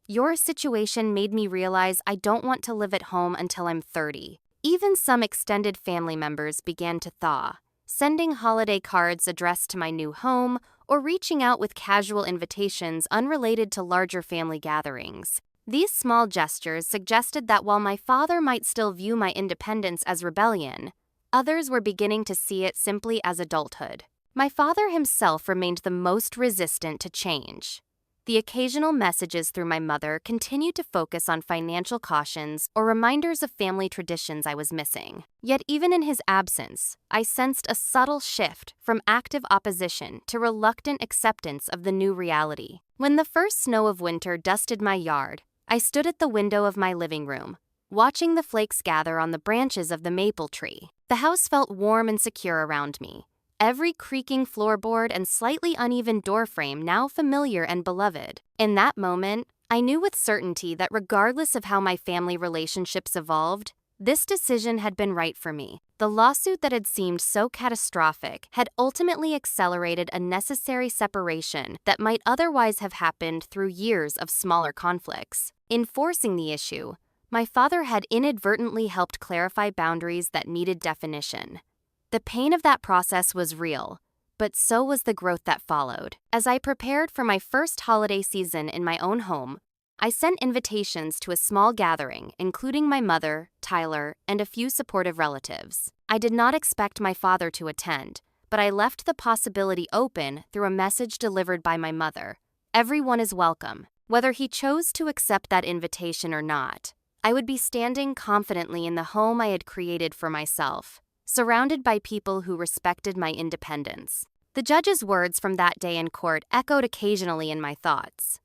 Speaker 1: Your situation made me realize I don't want to live at home until I'm 30. Even some extended family members began to thaw, sending holiday cards addressed to my new home or reaching out with casual invitations unrelated to larger family gatherings. These small gestures suggested that while my father might still view my independence as rebellion, others were beginning to see it simply as adulthood. My father himself remained the most resistant to change. The occasional messages through my mother continued to focus on financial cautions or reminders of family traditions I was missing. Yet even in his absence, I sensed a subtle shift from active opposition to reluctant acceptance of the new reality. When the first snow of winter dusted my yard, I stood at the window of my living room, watching the flakes gather on the branches of the maple tree. The house felt warm and secure around me, every creaking floorboard and slightly uneven doorframe now familiar and beloved. In that moment, I knew with certainty that regardless of how my family relationships evolved, this decision had been right for me. The lawsuit that had seemed so catastrophic had ultimately accelerated a necessary separation that might otherwise have happened through years of smaller conflicts. In forcing the issue, my father had inadvertently helped clarify boundaries that needed definition. The pain of that process was real, but so was the growth that followed. As I prepared for my first holiday season in my own home, I sent invitations to a small gathering, including my mother, Tyler, and a few supportive relatives. I did not expect my father to attend, but I left the possibility open through a message delivered by my mother. "Everyone is welcome." Whether he chose to accept that invitation or not, I would be standing confidently in the home I had created for myself, surrounded by people who respected my independence. The judge's words from that day in court echoed occasionally in my thoughts.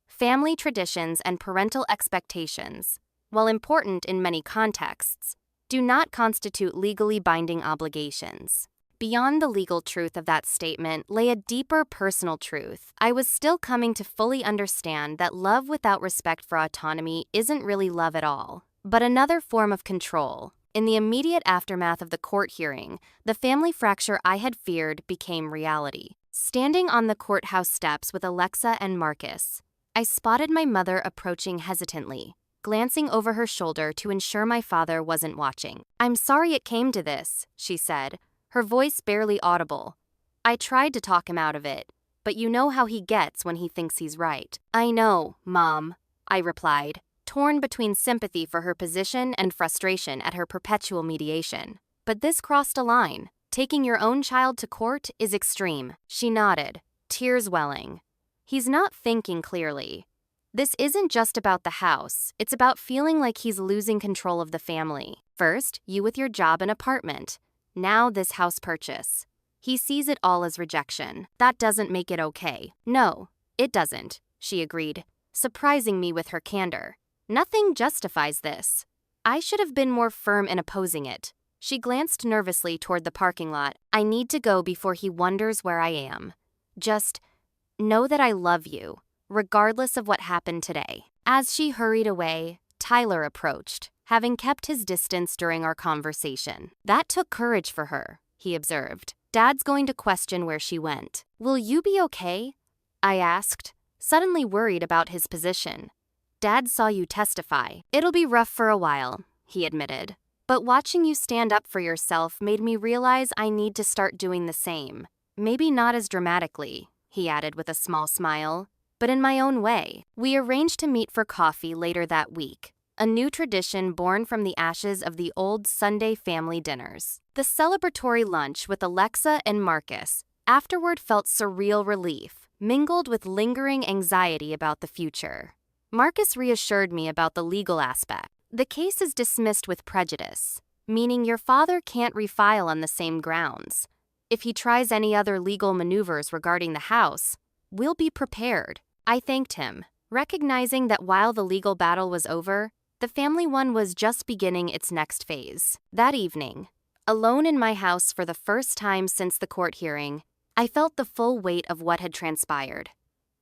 Speaker 1: Family traditions and parental expectations, while important in many contexts, do not constitute legally binding obligations. Beyond the legal truth of that statement lay a deeper personal truth. I was still coming to fully understand that love without respect for autonomy isn't really love at all, but another form of control. In the immediate aftermath of the court hearing, the family fracture I had feared became reality. Standing on the courthouse steps with Alexa and Marcus, I spotted my mother approaching hesitantly, glancing over her shoulder to ensure my father wasn't watching. "I'm sorry it came to this," she said, her voice barely audible. "I tried to talk him out of it, but you know how he gets when he thinks he's right." "I know, Mom," I replied, torn between sympathy for her position and frustration at her perpetual mediation. "But this crossed a line. Taking your own child to court is extreme." She nodded, tears welling. "He's not thinking clearly. This isn't just about the house, it's about feeling like he's losing control of the family. First, you with your job and apartment. Now, this house purchase. He sees it all as rejection. That doesn't make it okay. No, it doesn't, she agreed, surprising me with her candor. Nothing justifies this. I should have been more firm in opposing it. She glanced nervously toward the parking lot. I need to go before he wonders where I am. Just know that I love you, regardless of what happened today. As she hurried away, Tyler approached, having kept his distance during our conversation. That took courage for her, he observed. Dad's going to question where she went. Will you be okay? I asked, suddenly worried about his position. Dad saw you testify. It'll be rough for a while, he admitted. But watching you stand up for yourself made me realize I need to start doing the same. Maybe not as dramatically, he added with a small smile, but in my own way. We arranged to meet for coffee later that week, a new tradition born from the ashes of the old Sunday family dinners. The celebratory lunch with Alexa and Marcus afterward felt surreal relief, mingled with lingering anxiety about the future. Marcus reassured me about the legal aspect. The case is dismissed with prejudice, meaning your father can't refile on the same grounds. If he tries any other legal maneuvers regarding the house, we'll be prepared. I thanked him, recognizing that while the legal battle was over, the family one was just beginning its next phase. That evening, alone in my house for the first time since the court hearing, I felt the full weight of what had transpired.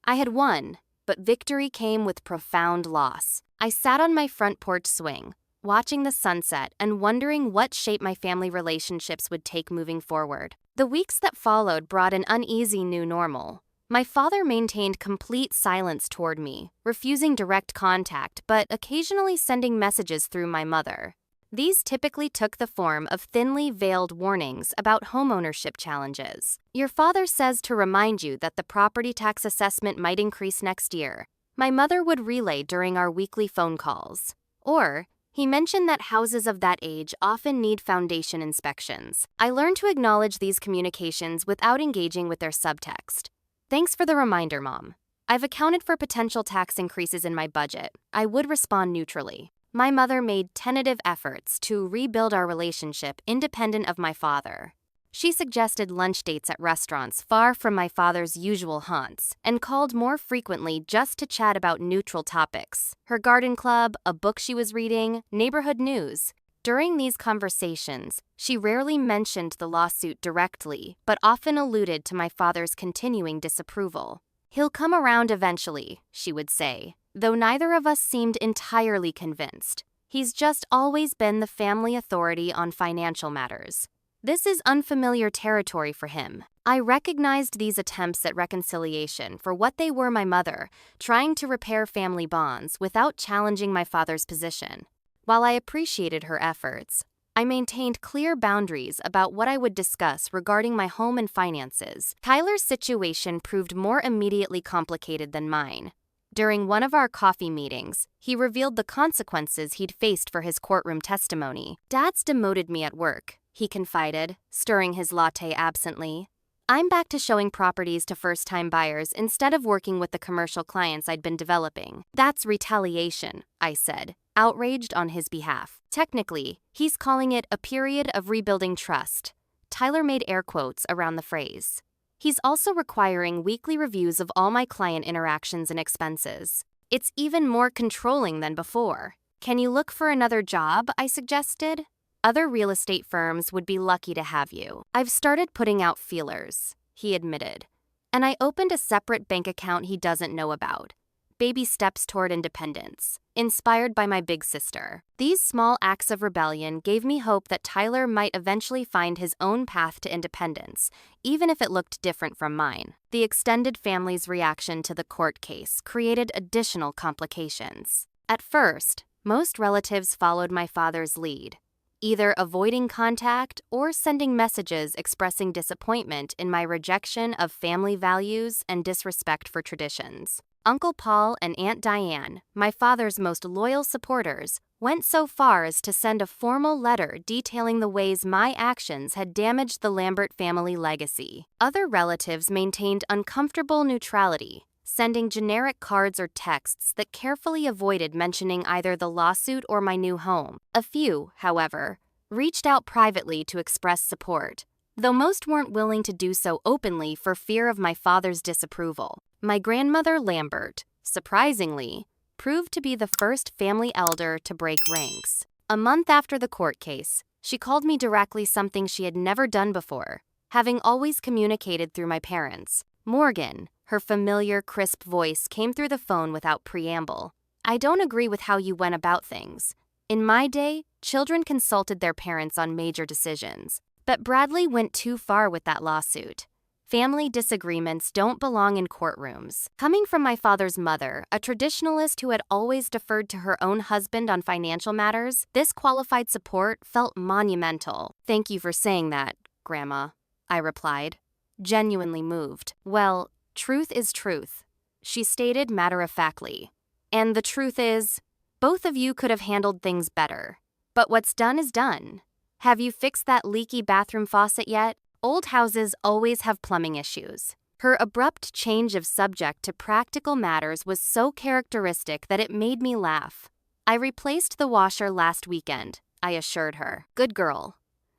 Speaker 1: I had won, but victory came with profound loss. I sat on my front porch swing, watching the sunset and wondering what shape my family relationships would take moving forward. The weeks that followed brought an uneasy new normal. My father maintained complete silence toward me, refusing direct contact but occasionally sending messages through my mother. These typically took the form of thinly veiled warnings about homeownership challenges. Your father says to remind you that the property tax assessment might increase next year, my mother would relay during our weekly phone calls. Or, he mentioned that houses of that age often need foundation inspections. I learned to acknowledge these communications without engaging with their subtext. Thanks for the reminder, Mom. I've accounted for potential tax increases in my budget. I would respond neutrally. My mother made tentative efforts to rebuild our relationship independent of my father. She suggested lunch dates at restaurants far from my father's usual haunts and called more frequently just to chat about neutral topics: her garden club, a book she was reading, neighborhood news. During these conversations, she rarely mentioned the lawsuit directly, but often alluded to my father's continuing disapproval. He'll come around eventually, she would say, though neither of us seemed entirely convinced. He's just always been the family authority on financial matters. This is unfamiliar territory for him. I recognized these attempts at reconciliation for what they were: my mother, trying to repair family bonds without challenging my father's position. While I appreciated her efforts, I maintained clear boundaries about what I would discuss regarding my home and finances. Tyler's situation proved more immediately complicated than mine. During one of our coffee meetings, he revealed the consequences he'd faced for his courtroom testimony. Dad's demoted me at work, he confided, stirring his latte absently. I'm back to showing properties to first-time buyers instead of working with the commercial clients I'd been developing. That's retaliation, I said, outraged on his behalf. Technically, he's calling it a period of rebuilding trust. Tyler made air quotes around the phrase. He's also requiring weekly reviews of all my client interactions and expenses. It's even more controlling than before. Can you look for another job? I suggested. Other real estate firms would be lucky to have you. I've started putting out feelers, he admitted. And I opened a separate bank account he doesn't know about. Baby steps toward independence, inspired by my big sister. These small acts of rebellion gave me hope that Tyler might eventually find his own path to independence, even if it looked different from mine. The extended family's reaction to the court case created additional complications. At first, most relatives followed my father's lead, either avoiding contact or sending messages expressing disappointment in my rejection of family values and disrespect for traditions. Uncle Paul and Aunt Diane, my father's most loyal supporters, went so far as to send a formal letter detailing the ways my actions had damaged the Lambert family legacy. Other relatives maintained uncomfortable neutrality, sending generic cards or texts that carefully avoided mentioning either the lawsuit or my new home. A few, however, reached out privately to express support, though most weren't willing to do so openly for fear of my father's disapproval. My grandmother Lambert, surprisingly, proved to be the first family elder to break ranks. A month after the court case, she called me directly, something she had never done before, having always communicated through my parents. Morgan, her familiar, crisp voice came through the phone without preamble. "I don't agree with how you went about things. In my day, children consulted their parents on major decisions. But Bradley went too far with that lawsuit. Family disagreements don't belong in courtrooms." Coming from my father's mother, a traditionalist who had always deferred to her own husband on financial matters, this qualified support felt monumental. "Thank you for saying that, Grandma," I replied, genuinely moved. "Well, truth is truth," she stated matter-of-factly. "And the truth is, both of you could have handled things better. But what's done is done. Have you fixed that leaky bathroom faucet yet? Old houses always have plumbing issues." Her abrupt change of subject to practical matters was so characteristic that it made me laugh. "I replaced the washer last weekend," I assured her. "Good girl.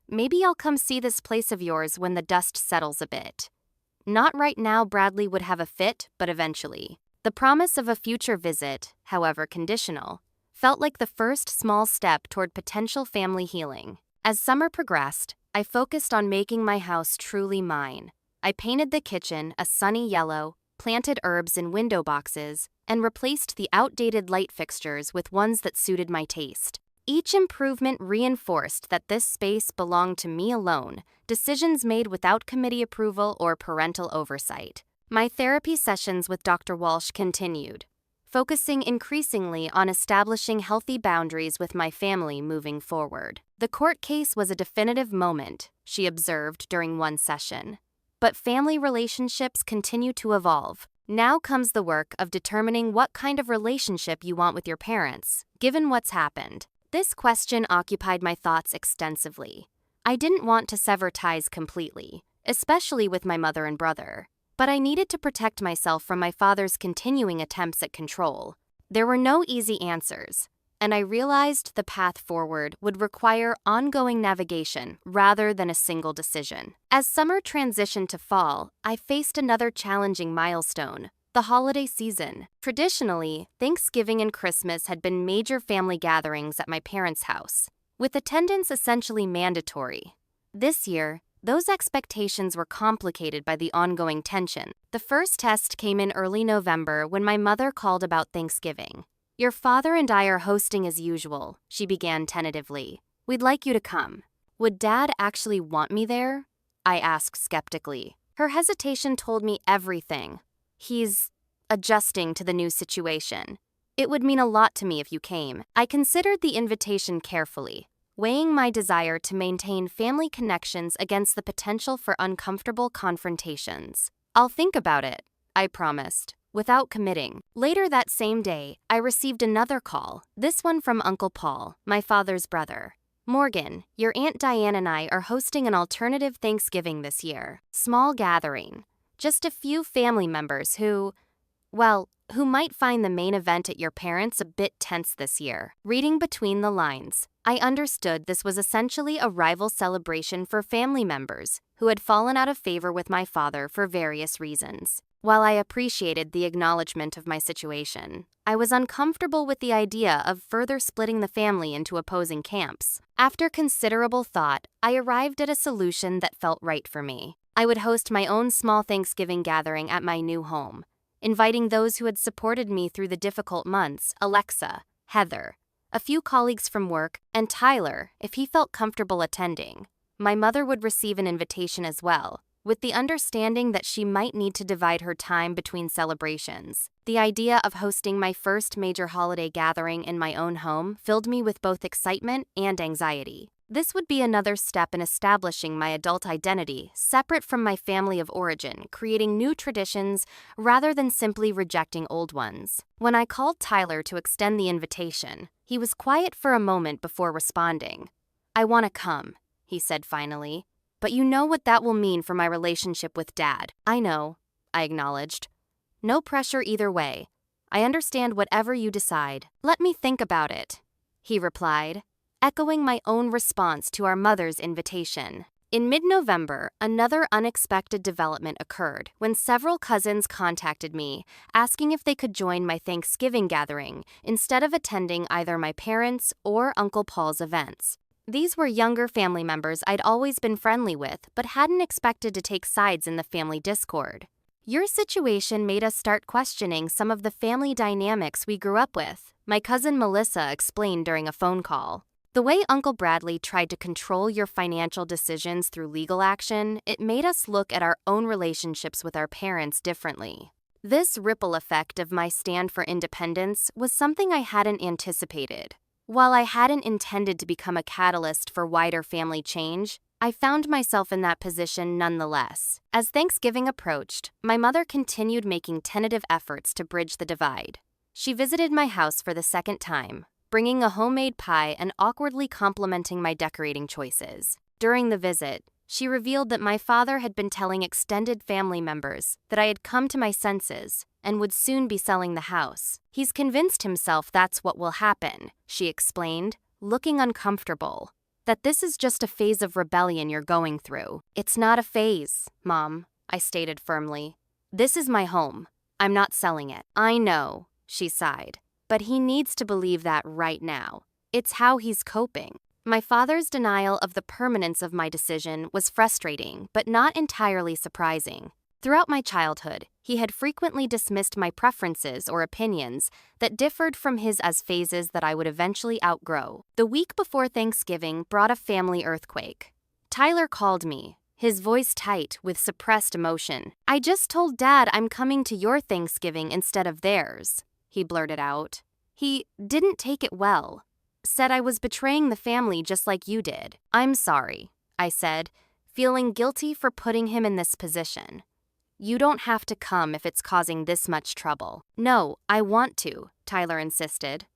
Speaker 1: Maybe I'll come see this place of yours when the dust settles a bit." Not right now, Bradley would have a fit, but eventually. The promise of a future visit, however conditional, felt like the first small step toward potential family healing. As summer progressed, I focused on making my house truly mine. I painted the kitchen a sunny yellow, planted herbs in window boxes, and replaced the outdated light fixtures with ones that suited my taste. Each improvement reinforced that this space belonged to me alone, decisions made without committee approval or parental oversight. My therapy sessions with Dr. Walsh continued, focusing increasingly on establishing healthy boundaries with my family moving forward. "The court case was a definitive moment," she observed during one session. "But family relationships continue to evolve. Now comes the work of determining what kind of relationship you want with your parents, given what's happened." This question occupied my thoughts extensively. I didn't want to sever ties completely, especially with my mother and brother. But I needed to protect myself from my father's continuing attempts at control. There were no easy answers, and I realized the path forward would require ongoing navigation rather than a single decision. As summer transitioned to fall, I faced another challenging milestone: the holiday season. Traditionally, Thanksgiving and Christmas had been major family gatherings at my parents' house, with attendance essentially mandatory. This year, those expectations were complicated by the ongoing tension. The first test came in early November when my mother called about Thanksgiving. "Your father and I are hosting as usual," she began tentatively. "We'd like you to come." Would Dad actually want me there? I asked skeptically. Her hesitation told me everything. "He's adjusting to the new situation. It would mean a lot to me if you came." I considered the invitation carefully, weighing my desire to maintain family connections against the potential for uncomfortable confrontations. "I'll think about it," I promised, without committing. Later that same day, I received another call, this one from Uncle Paul, my father's brother. "Morgan, your Aunt Diane and I are hosting an alternative Thanksgiving this year. Small gathering. Just a few family members who might find the main event at your parents' a bit tense this year." Reading between the lines, I understood this was essentially a rival celebration for family members who had fallen out of favor with my father for various reasons. While I appreciated the acknowledgement of my situation, I was uncomfortable with the idea of further splitting the family into opposing camps. After considerable thought, I arrived at a solution that felt right for me. I would host my own small Thanksgiving gathering at my new home, inviting those who had supported me through the difficult months: Alexa, Heather, a few colleagues from work, and Tyler, if he felt comfortable attending. My mother would receive an invitation as well, with the understanding that she might need to divide her time between celebrations. The idea of hosting my first major holiday gathering in my own home filled me with both excitement and anxiety. This would be another step in establishing my adult identity, separate from my family of origin, creating new traditions rather than simply rejecting old ones. When I called Tyler to extend the invitation, he was quiet for a moment before responding. "I want to come," he said finally, "but you know what that will mean for my relationship with Dad." "I know," I acknowledged. No pressure either way. I understand whatever you decide. Let me think about it, he replied, echoing my own response to our mother's invitation. In mid-November, another unexpected development occurred when several cousins contacted me, asking if they could join my Thanksgiving gathering instead of attending either my parents' or Uncle Paul's events. These were younger family members I'd always been friendly with, but hadn't expected to take sides in the family discord. Your situation made us start questioning some of the family dynamics we grew up with, my cousin Melissa explained during a phone call. The way Uncle Bradley tried to control your financial decisions through legal action, it made us look at our own relationships with our parents differently. This ripple effect of my stand for independence was something I hadn't anticipated. While I hadn't intended to become a catalyst for wider family change, I found myself in that position nonetheless. As Thanksgiving approached, my mother continued making tentative efforts to bridge the divide. She visited my house for the second time, bringing a homemade pie and awkwardly complimenting my decorating choices. During the visit, she revealed that my father had been telling extended family members that I had come to my senses and would soon be selling the house. He's convinced himself that's what will happen, she explained, looking uncomfortable. That this is just a phase of rebellion you're going through. It's not a phase, Mom, I stated firmly. This is my home. I'm not selling it. I know, she sighed. But he needs to believe that right now. It's how he's coping. My father's denial of the permanence of my decision was frustrating, but not entirely surprising. Throughout my childhood, he had frequently dismissed my preferences or opinions that differed from his as phases that I would eventually outgrow. The week before Thanksgiving brought a family earthquake. Tyler called me, his voice tight with suppressed emotion. I just told Dad I'm coming to your Thanksgiving instead of theirs, he blurted out. He didn't take it well. Said I was betraying the family just like you did. I'm sorry, I said, feeling guilty for putting him in this position. You don't have to come if it's causing this much trouble. No, I want to, Tyler insisted.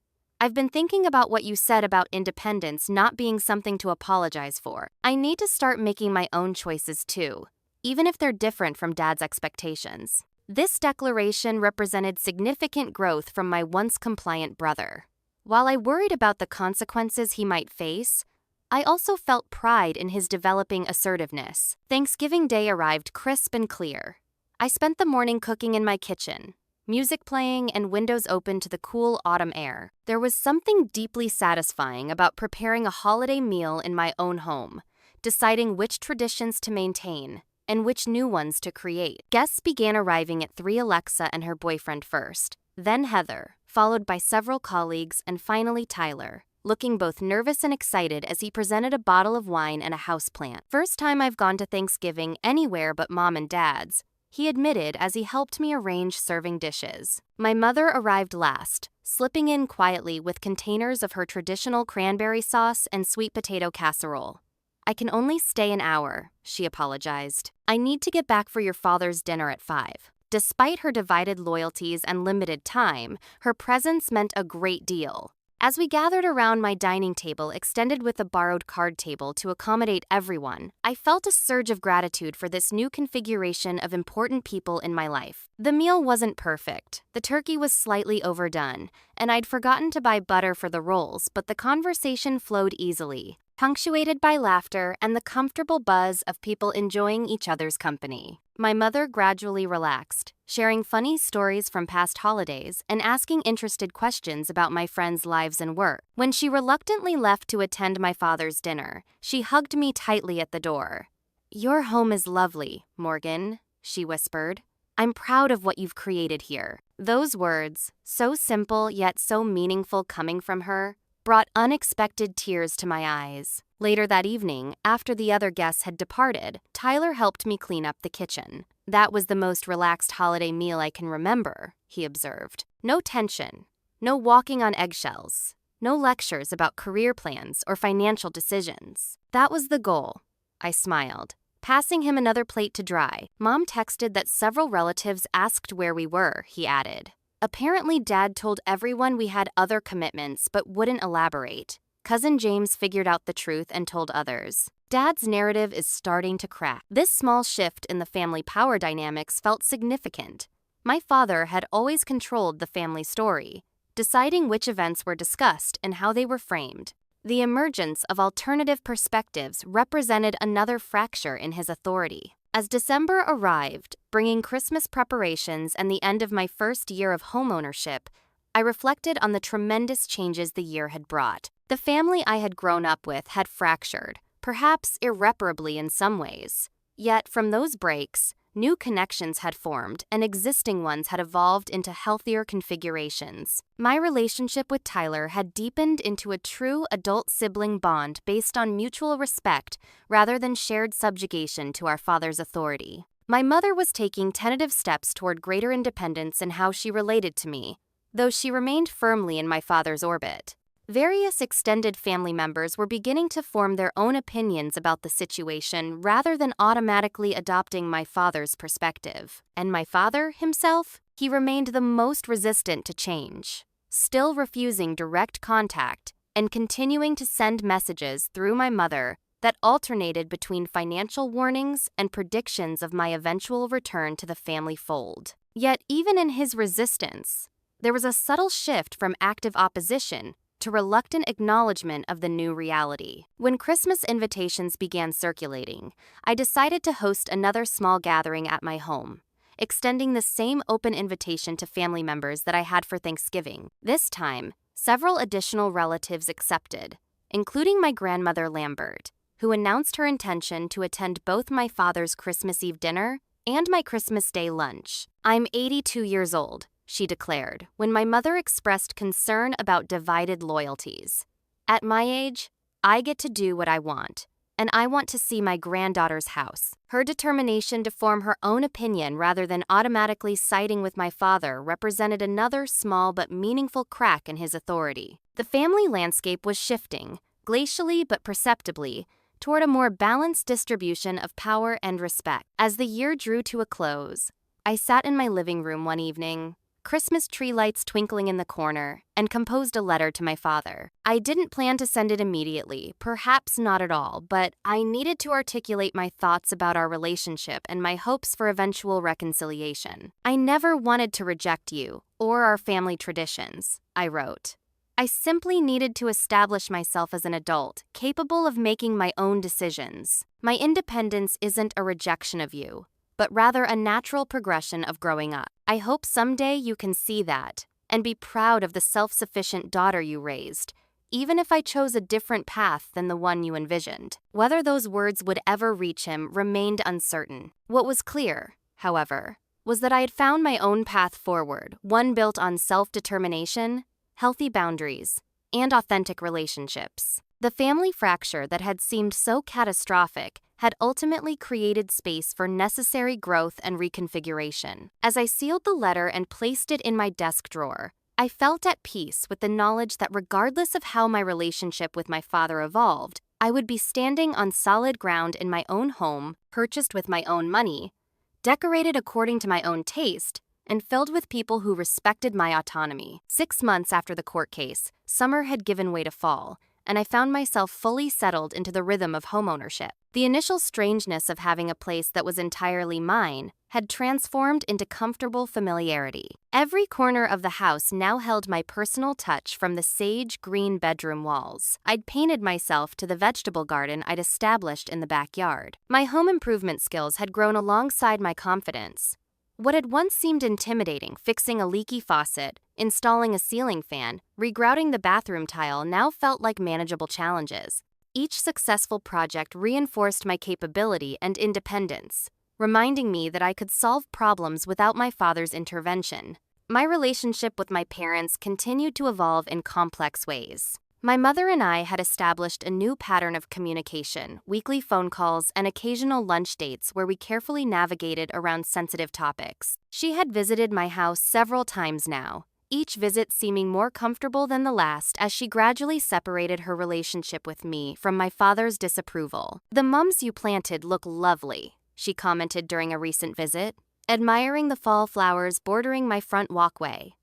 Speaker 1: I've been thinking about what you said about independence not being something to apologize for. I need to start making my own choices too, even if they're different from Dad's expectations. This declaration represented significant growth from my once compliant brother. While I worried about the consequences he might face, I also felt pride in his developing assertiveness. Thanksgiving Day arrived crisp and clear. I spent the morning cooking in my kitchen, music playing and windows open to the cool autumn air. There was something deeply satisfying about preparing a holiday meal in my own home, deciding which traditions to maintain and which new ones to create. Guests began arriving at 3 Alexa and her boyfriend first, then Heather, followed by several colleagues, and finally Tyler, looking both nervous and excited as he presented a bottle of wine and a houseplant. First time I've gone to Thanksgiving anywhere but Mom and Dad's, he admitted as he helped me arrange serving dishes. My mother arrived last, slipping in quietly with containers of her traditional cranberry sauce and sweet potato casserole. I can only stay an hour, she apologized. I need to get back for your father's dinner at 5. Despite her divided loyalties and limited time, her presence meant a great deal. As we gathered around my dining table extended with a borrowed card table to accommodate everyone, I felt a surge of gratitude for this new configuration of important people in my life. The meal wasn't perfect. The turkey was slightly overdone, and I'd forgotten to buy butter for the rolls, but the conversation flowed easily, punctuated by laughter and the comfortable buzz of people enjoying each other's company. My mother gradually relaxed, sharing funny stories from past holidays and asking interested questions about my friends' lives and work. When she reluctantly left to attend my father's dinner, she hugged me tightly at the door. "Your home is lovely, Morgan," she whispered. "I'm proud of what you've created here." Those words, so simple yet so meaningful coming from her, brought unexpected tears to my eyes. Later that evening, after the other guests had departed, Tyler helped me clean up the kitchen. "That was the most relaxed holiday meal I can remember," he observed. No tension, no walking on eggshells, no lectures about career plans or financial decisions. That was the goal. I smiled, passing him another plate to dry. Mom texted that several relatives asked where we were, he added. Apparently, Dad told everyone we had other commitments but wouldn't elaborate. Cousin James figured out the truth and told others. Dad's narrative is starting to crack. This small shift in the family power dynamics felt significant. My father had always controlled the family story, deciding which events were discussed and how they were framed. The emergence of alternative perspectives represented another fracture in his authority. As December arrived, bringing Christmas preparations and the end of my first year of homeownership, I reflected on the tremendous changes the year had brought. The family I had grown up with had fractured, perhaps irreparably in some ways. Yet from those breaks, new connections had formed and existing ones had evolved into healthier configurations. My relationship with Tyler had deepened into a true adult-sibling bond based on mutual respect rather than shared subjugation to our father's authority. My mother was taking tentative steps toward greater independence in how she related to me, though she remained firmly in my father's orbit. Various extended family members were beginning to form their own opinions about the situation rather than automatically adopting my father's perspective. And my father, himself, he remained the most resistant to change, still refusing direct contact and continuing to send messages through my mother that alternated between financial warnings and predictions of my eventual return to the family fold. Yet even in his resistance, there was a subtle shift from active opposition to reluctant acknowledgement of the new reality. When Christmas invitations began circulating, I decided to host another small gathering at my home, extending the same open invitation to family members that I had for Thanksgiving. This time, several additional relatives accepted, including my grandmother Lambert, who announced her intention to attend both my father's Christmas Eve dinner and my Christmas Day lunch. "I'm 82 years old," she declared, when my mother expressed concern about divided loyalties. "At my age, I get to do what I want, and I want to see my granddaughter's house." Her determination to form her own opinion rather than automatically siding with my father represented another small but meaningful crack in his authority. The family landscape was shifting, glacially but perceptibly, toward a more balanced distribution of power and respect. As the year drew to a close, I sat in my living room one evening, Christmas tree lights twinkling in the corner, and composed a letter to my father. I didn't plan to send it immediately, perhaps not at all, but I needed to articulate my thoughts about our relationship and my hopes for eventual reconciliation. "I never wanted to reject you or our family traditions," I wrote. "I simply needed to establish myself as an adult, capable of making my own decisions. My independence isn't a rejection of you, but rather a natural progression of growing up. I hope someday you can see that and be proud of the self-sufficient daughter you raised, even if I chose a different path than the one you envisioned." Whether those words would ever reach him remained uncertain. What was clear, however, was that I had found my own path forward, one built on self-determination, healthy boundaries, and authentic relationships. The family fracture that had seemed so catastrophic had ultimately created space for necessary growth and reconfiguration. As I sealed the letter and placed it in my desk drawer, I felt at peace with the knowledge that regardless of how my relationship with my father evolved, I would be standing on solid ground in my own home, purchased with my own money, decorated according to my own taste, and filled with people who respected my autonomy. 6 months after the court case, summer had given way to fall, and I found myself fully settled into the rhythm of homeownership. The initial strangeness of having a place that was entirely mine had transformed into comfortable familiarity. Every corner of the house now held my personal touch, from the sage green bedroom walls I'd painted myself to the vegetable garden I'd established in the backyard. My home improvement skills had grown alongside my confidence. What had once seemed intimidating, fixing a leaky faucet, installing a ceiling fan, regrouting the bathroom tile, now felt like manageable challenges. Each successful project reinforced my capability and independence, reminding me that I could solve problems without my father's intervention. My relationship with my parents continued to evolve in complex ways. My mother and I had established a new pattern of communication, weekly phone calls, and occasional lunch dates where we carefully navigated around sensitive topics. She had visited my house several times now, each visit seeming more comfortable than the last as she gradually separated her relationship with me from my father's disapproval. "The mums you planted look lovely," she commented during a recent visit, admiring the fall flowers bordering my front walkway.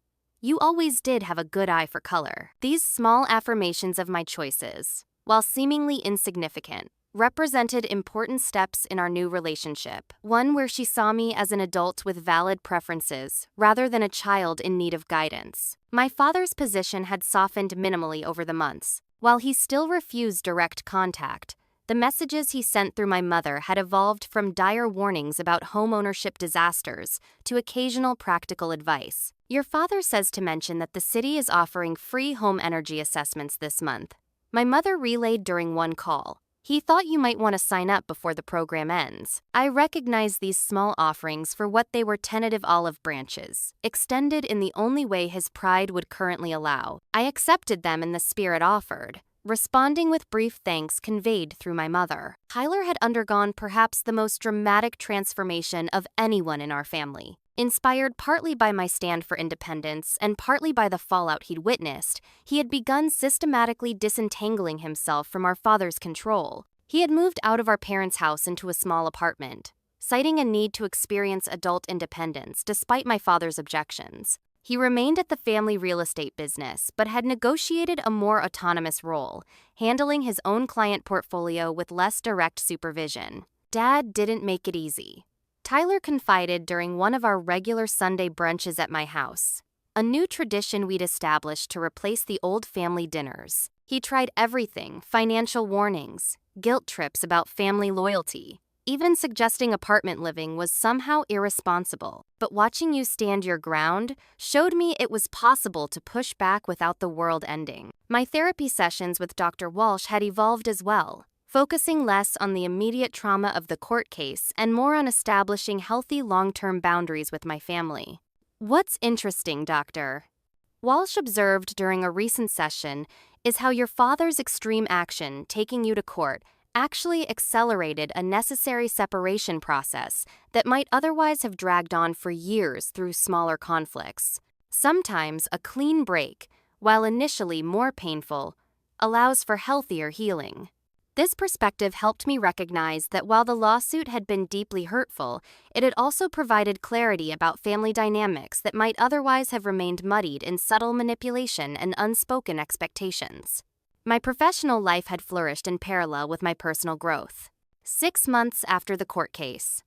Speaker 1: "You always did have a good eye for color." These small affirmations of my choices, while seemingly insignificant, represented important steps in our new relationship, one where she saw me as an adult with valid preferences, rather than a child in need of guidance. My father's position had softened minimally over the months. While he still refused direct contact, the messages he sent through my mother had evolved from dire warnings about homeownership disasters to occasional practical advice. Your father says to mention that the city is offering free home energy assessments this month. My mother relayed during one call. He thought you might want to sign up before the program ends. I recognize these small offerings for what they were: tentative olive branches, extended in the only way his pride would currently allow. I accepted them in the spirit offered, responding with brief thanks conveyed through my mother. Tyler had undergone perhaps the most dramatic transformation of anyone in our family. Inspired partly by my stand for independence and partly by the fallout he'd witnessed, he had begun systematically disentangling himself from our father's control. He had moved out of our parents' house into a small apartment, citing a need to experience adult independence despite my father's objections. He remained at the family real estate business, but had negotiated a more autonomous role, handling his own client portfolio with less direct supervision. Dad didn't make it easy. Tyler confided during one of our regular Sunday brunches at my house, a new tradition we'd established to replace the old family dinners. He tried everything: financial warnings, guilt trips about family loyalty. Even suggesting apartment living was somehow irresponsible. But watching you stand your ground showed me it was possible to push back without the world ending. My therapy sessions with Dr. Walsh had evolved as well, focusing less on the immediate trauma of the court case and more on establishing healthy long-term boundaries with my family. What's interesting, Doctor, Walsh observed during a recent session, is how your father's extreme action, taking you to court, actually accelerated a necessary separation process that might otherwise have dragged on for years through smaller conflicts. Sometimes a clean break, while initially more painful, allows for healthier healing. This perspective helped me recognize that while the lawsuit had been deeply hurtful, it had also provided clarity about family dynamics that might otherwise have remained muddied in subtle manipulation and unspoken expectations. My professional life had flourished in parallel with my personal growth. 6 months after the court case,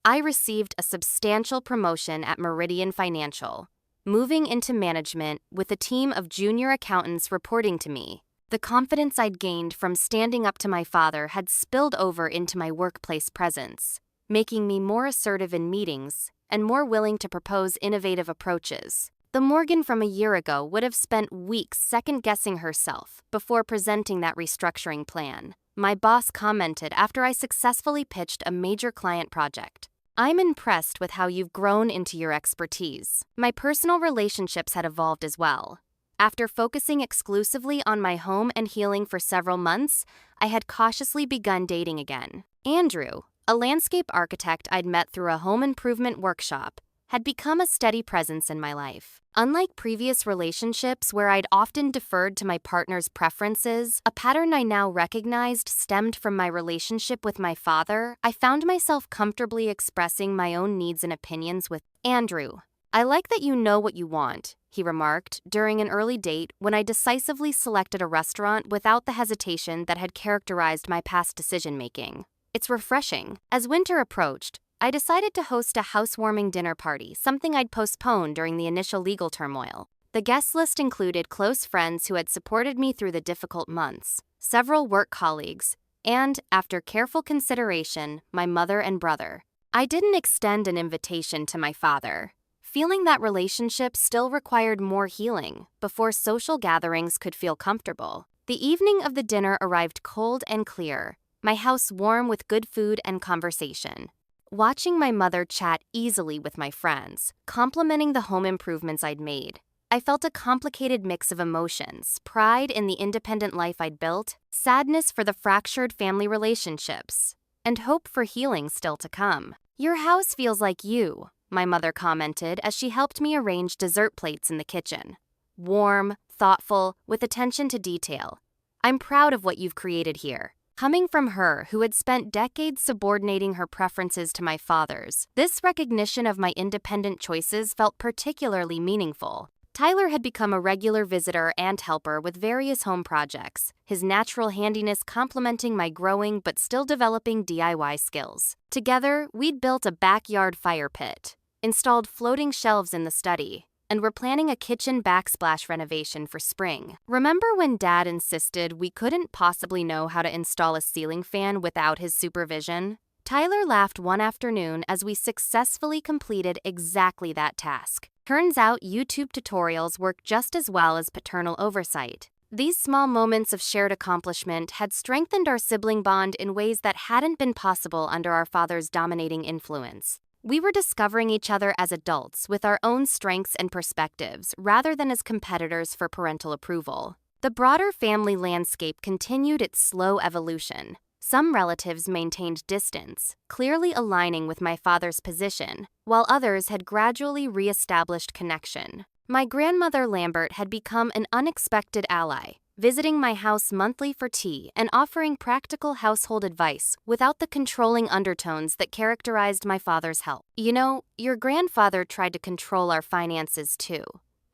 Speaker 1: I received a substantial promotion at Meridian Financial, moving into management with a team of junior accountants reporting to me. The confidence I'd gained from standing up to my father had spilled over into my workplace presence, making me more assertive in meetings and more willing to propose innovative approaches. The Morgan from a year ago would have spent weeks second-guessing herself before presenting that restructuring plan. My boss commented after I successfully pitched a major client project. "I'm impressed with how you've grown into your expertise." My personal relationships had evolved as well. After focusing exclusively on my home and healing for several months, I had cautiously begun dating again. Andrew, a landscape architect I'd met through a home improvement workshop, had become a steady presence in my life. Unlike previous relationships where I'd often deferred to my partner's preferences, a pattern I now recognized stemmed from my relationship with my father. I found myself comfortably expressing my own needs and opinions with Andrew. "I like that you know what you want," he remarked during an early date when I decisively selected a restaurant without the hesitation that had characterized my past decision-making. "It's refreshing." As winter approached, I decided to host a housewarming dinner party, something I'd postponed during the initial legal turmoil. The guest list included close friends who had supported me through the difficult months, several work colleagues, and, after careful consideration, my mother and brother. I didn't extend an invitation to my father, feeling that relationship still required more healing before social gatherings could feel comfortable. The evening of the dinner arrived cold and clear, my house warm with good food and conversation. Watching my mother chat easily with my friends, complimenting the home improvements I'd made, I felt a complicated mix of emotions: pride in the independent life I'd built, sadness for the fractured family relationships, and hope for healing still to come. "Your house feels like you," my mother commented as she helped me arrange dessert plates in the kitchen. "Warm, thoughtful, with attention to detail. I'm proud of what you've created here." Coming from her, who had spent decades subordinating her preferences to my father's, this recognition of my independent choices felt particularly meaningful. Tyler had become a regular visitor and helper with various home projects, his natural handiness complementing my growing but still developing DIY skills. Together, we'd built a backyard fire pit, installed floating shelves in the study, and were planning a kitchen backsplash renovation for spring. Remember when Dad insisted we couldn't possibly know how to install a ceiling fan without his supervision? Tyler laughed one afternoon as we successfully completed exactly that task. Turns out YouTube tutorials work just as well as paternal oversight. These small moments of shared accomplishment had strengthened our sibling bond in ways that hadn't been possible under our father's dominating influence. We were discovering each other as adults with our own strengths and perspectives rather than as competitors for parental approval. The broader family landscape continued its slow evolution. Some relatives maintained distance, clearly aligning with my father's position, while others had gradually re-established connection. My grandmother Lambert had become an unexpected ally, visiting my house monthly for tea and offering practical household advice without the controlling undertones that characterized my father's help. "You know, your grandfather tried to control our finances too,"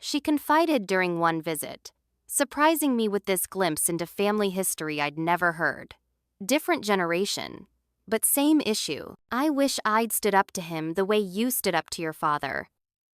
Speaker 1: she confided during one visit, surprising me with this glimpse into family history I'd never heard. Different generation, but same issue. I wish I'd stood up to him the way you stood up to your father.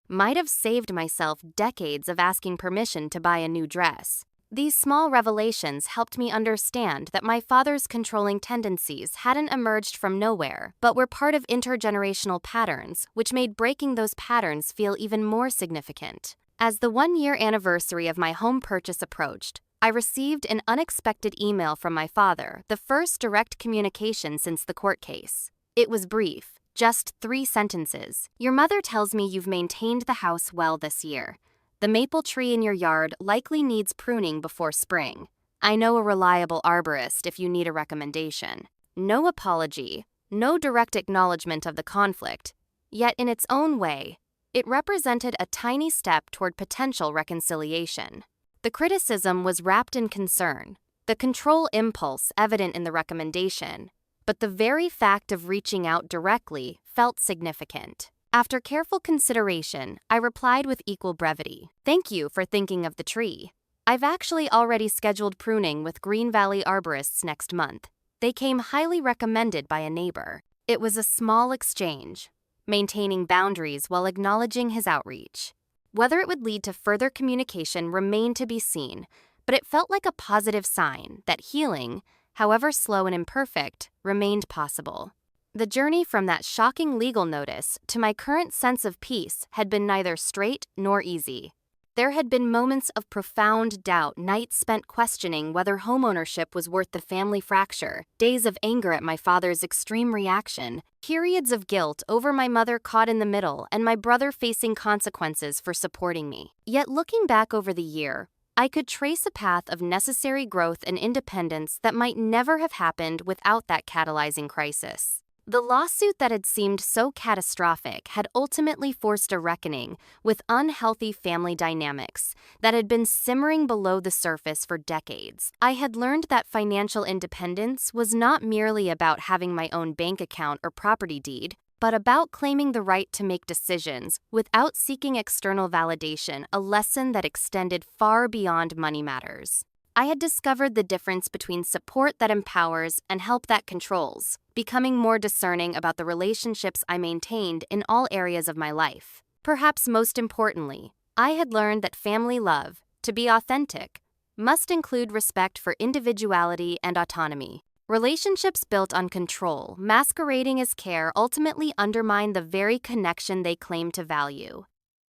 Speaker 1: Might have saved myself decades of asking permission to buy a new dress. These small revelations helped me understand that my father's controlling tendencies hadn't emerged from nowhere, but were part of intergenerational patterns, which made breaking those patterns feel even more significant. As the one-year anniversary of my home purchase approached, I received an unexpected email from my father, the first direct communication since the court case. It was brief, just 3 sentences. "Your mother tells me you've maintained the house well this year. The maple tree in your yard likely needs pruning before spring. I know a reliable arborist if you need a recommendation." No apology, no direct acknowledgement of the conflict, yet in its own way, it represented a tiny step toward potential reconciliation. The criticism was wrapped in concern, the control impulse evident in the recommendation, but the very fact of reaching out directly felt significant. After careful consideration, I replied with equal brevity. "Thank you for thinking of the tree. I've actually already scheduled pruning with Green Valley arborists next month. They came highly recommended by a neighbor." It was a small exchange, maintaining boundaries while acknowledging his outreach. Whether it would lead to further communication remained to be seen, but it felt like a positive sign that healing, however slow and imperfect, remained possible. The journey from that shocking legal notice to my current sense of peace had been neither straight nor easy. There had been moments of profound doubt, nights spent questioning whether homeownership was worth the family fracture, days of anger at my father's extreme reaction, periods of guilt over my mother caught in the middle, and my brother facing consequences for supporting me. Yet looking back over the year, I could trace a path of necessary growth and independence that might never have happened without that catalyzing crisis. The lawsuit that had seemed so catastrophic had ultimately forced a reckoning with unhealthy family dynamics that had been simmering below the surface for decades. I had learned that financial independence was not merely about having my own bank account or property deed, but about claiming the right to make decisions without seeking external validation, a lesson that extended far beyond money matters. I had discovered the difference between support that empowers and help that controls, becoming more discerning about the relationships I maintained in all areas of my life. Perhaps most importantly, I had learned that family love, to be authentic, must include respect for individuality and autonomy. Relationships built on control, masquerading as care, ultimately undermine the very connection they claim to value.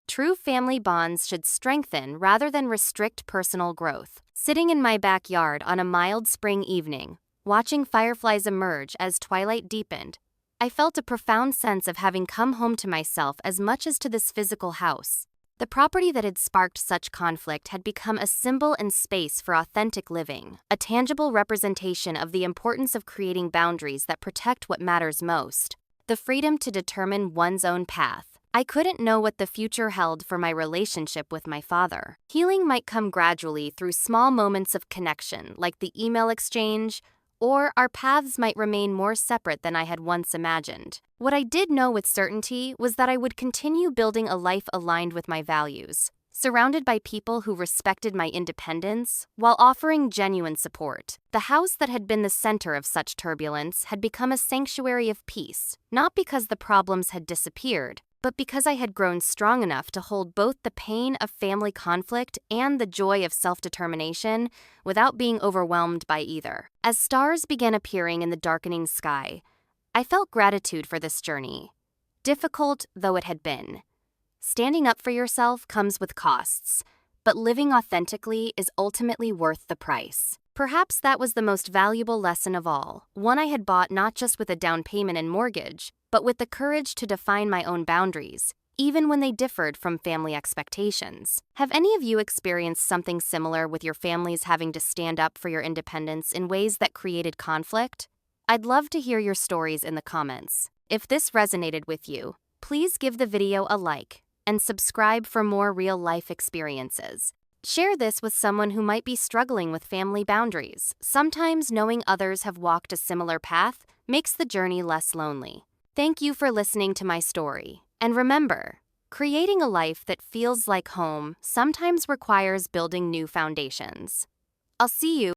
Speaker 1: True family bonds should strengthen rather than restrict personal growth. Sitting in my backyard on a mild spring evening, watching fireflies emerge as twilight deepened, I felt a profound sense of having come home to myself as much as to this physical house. The property that had sparked such conflict had become a symbol and space for authentic living, a tangible representation of the importance of creating boundaries that protect what matters most, the freedom to determine one's own path. I couldn't know what the future held for my relationship with my father. Healing might come gradually through small moments of connection, like the email exchange, or our paths might remain more separate than I had once imagined. What I did know with certainty was that I would continue building a life aligned with my values, surrounded by people who respected my independence while offering genuine support. The house that had been the center of such turbulence had become a sanctuary of peace, not because the problems had disappeared, but because I had grown strong enough to hold both the pain of family conflict and the joy of self-determination without being overwhelmed by either. As stars began appearing in the darkening sky, I felt gratitude for this journey, difficult though it had been. Standing up for yourself comes with costs, but living authentically is ultimately worth the price. Perhaps that was the most valuable lesson of all, one I had bought not just with a down payment and mortgage, but with the courage to define my own boundaries, even when they differed from family expectations. Have any of you experienced something similar with your families having to stand up for your independence in ways that created conflict? I'd love to hear your stories in the comments. If this resonated with you, please give the video a like and subscribe for more real-life experiences. Share this with someone who might be struggling with family boundaries. Sometimes knowing others have walked a similar path makes the journey less lonely. Thank you for listening to my story. And remember, creating a life that feels like home sometimes requires building new foundations. I'll see you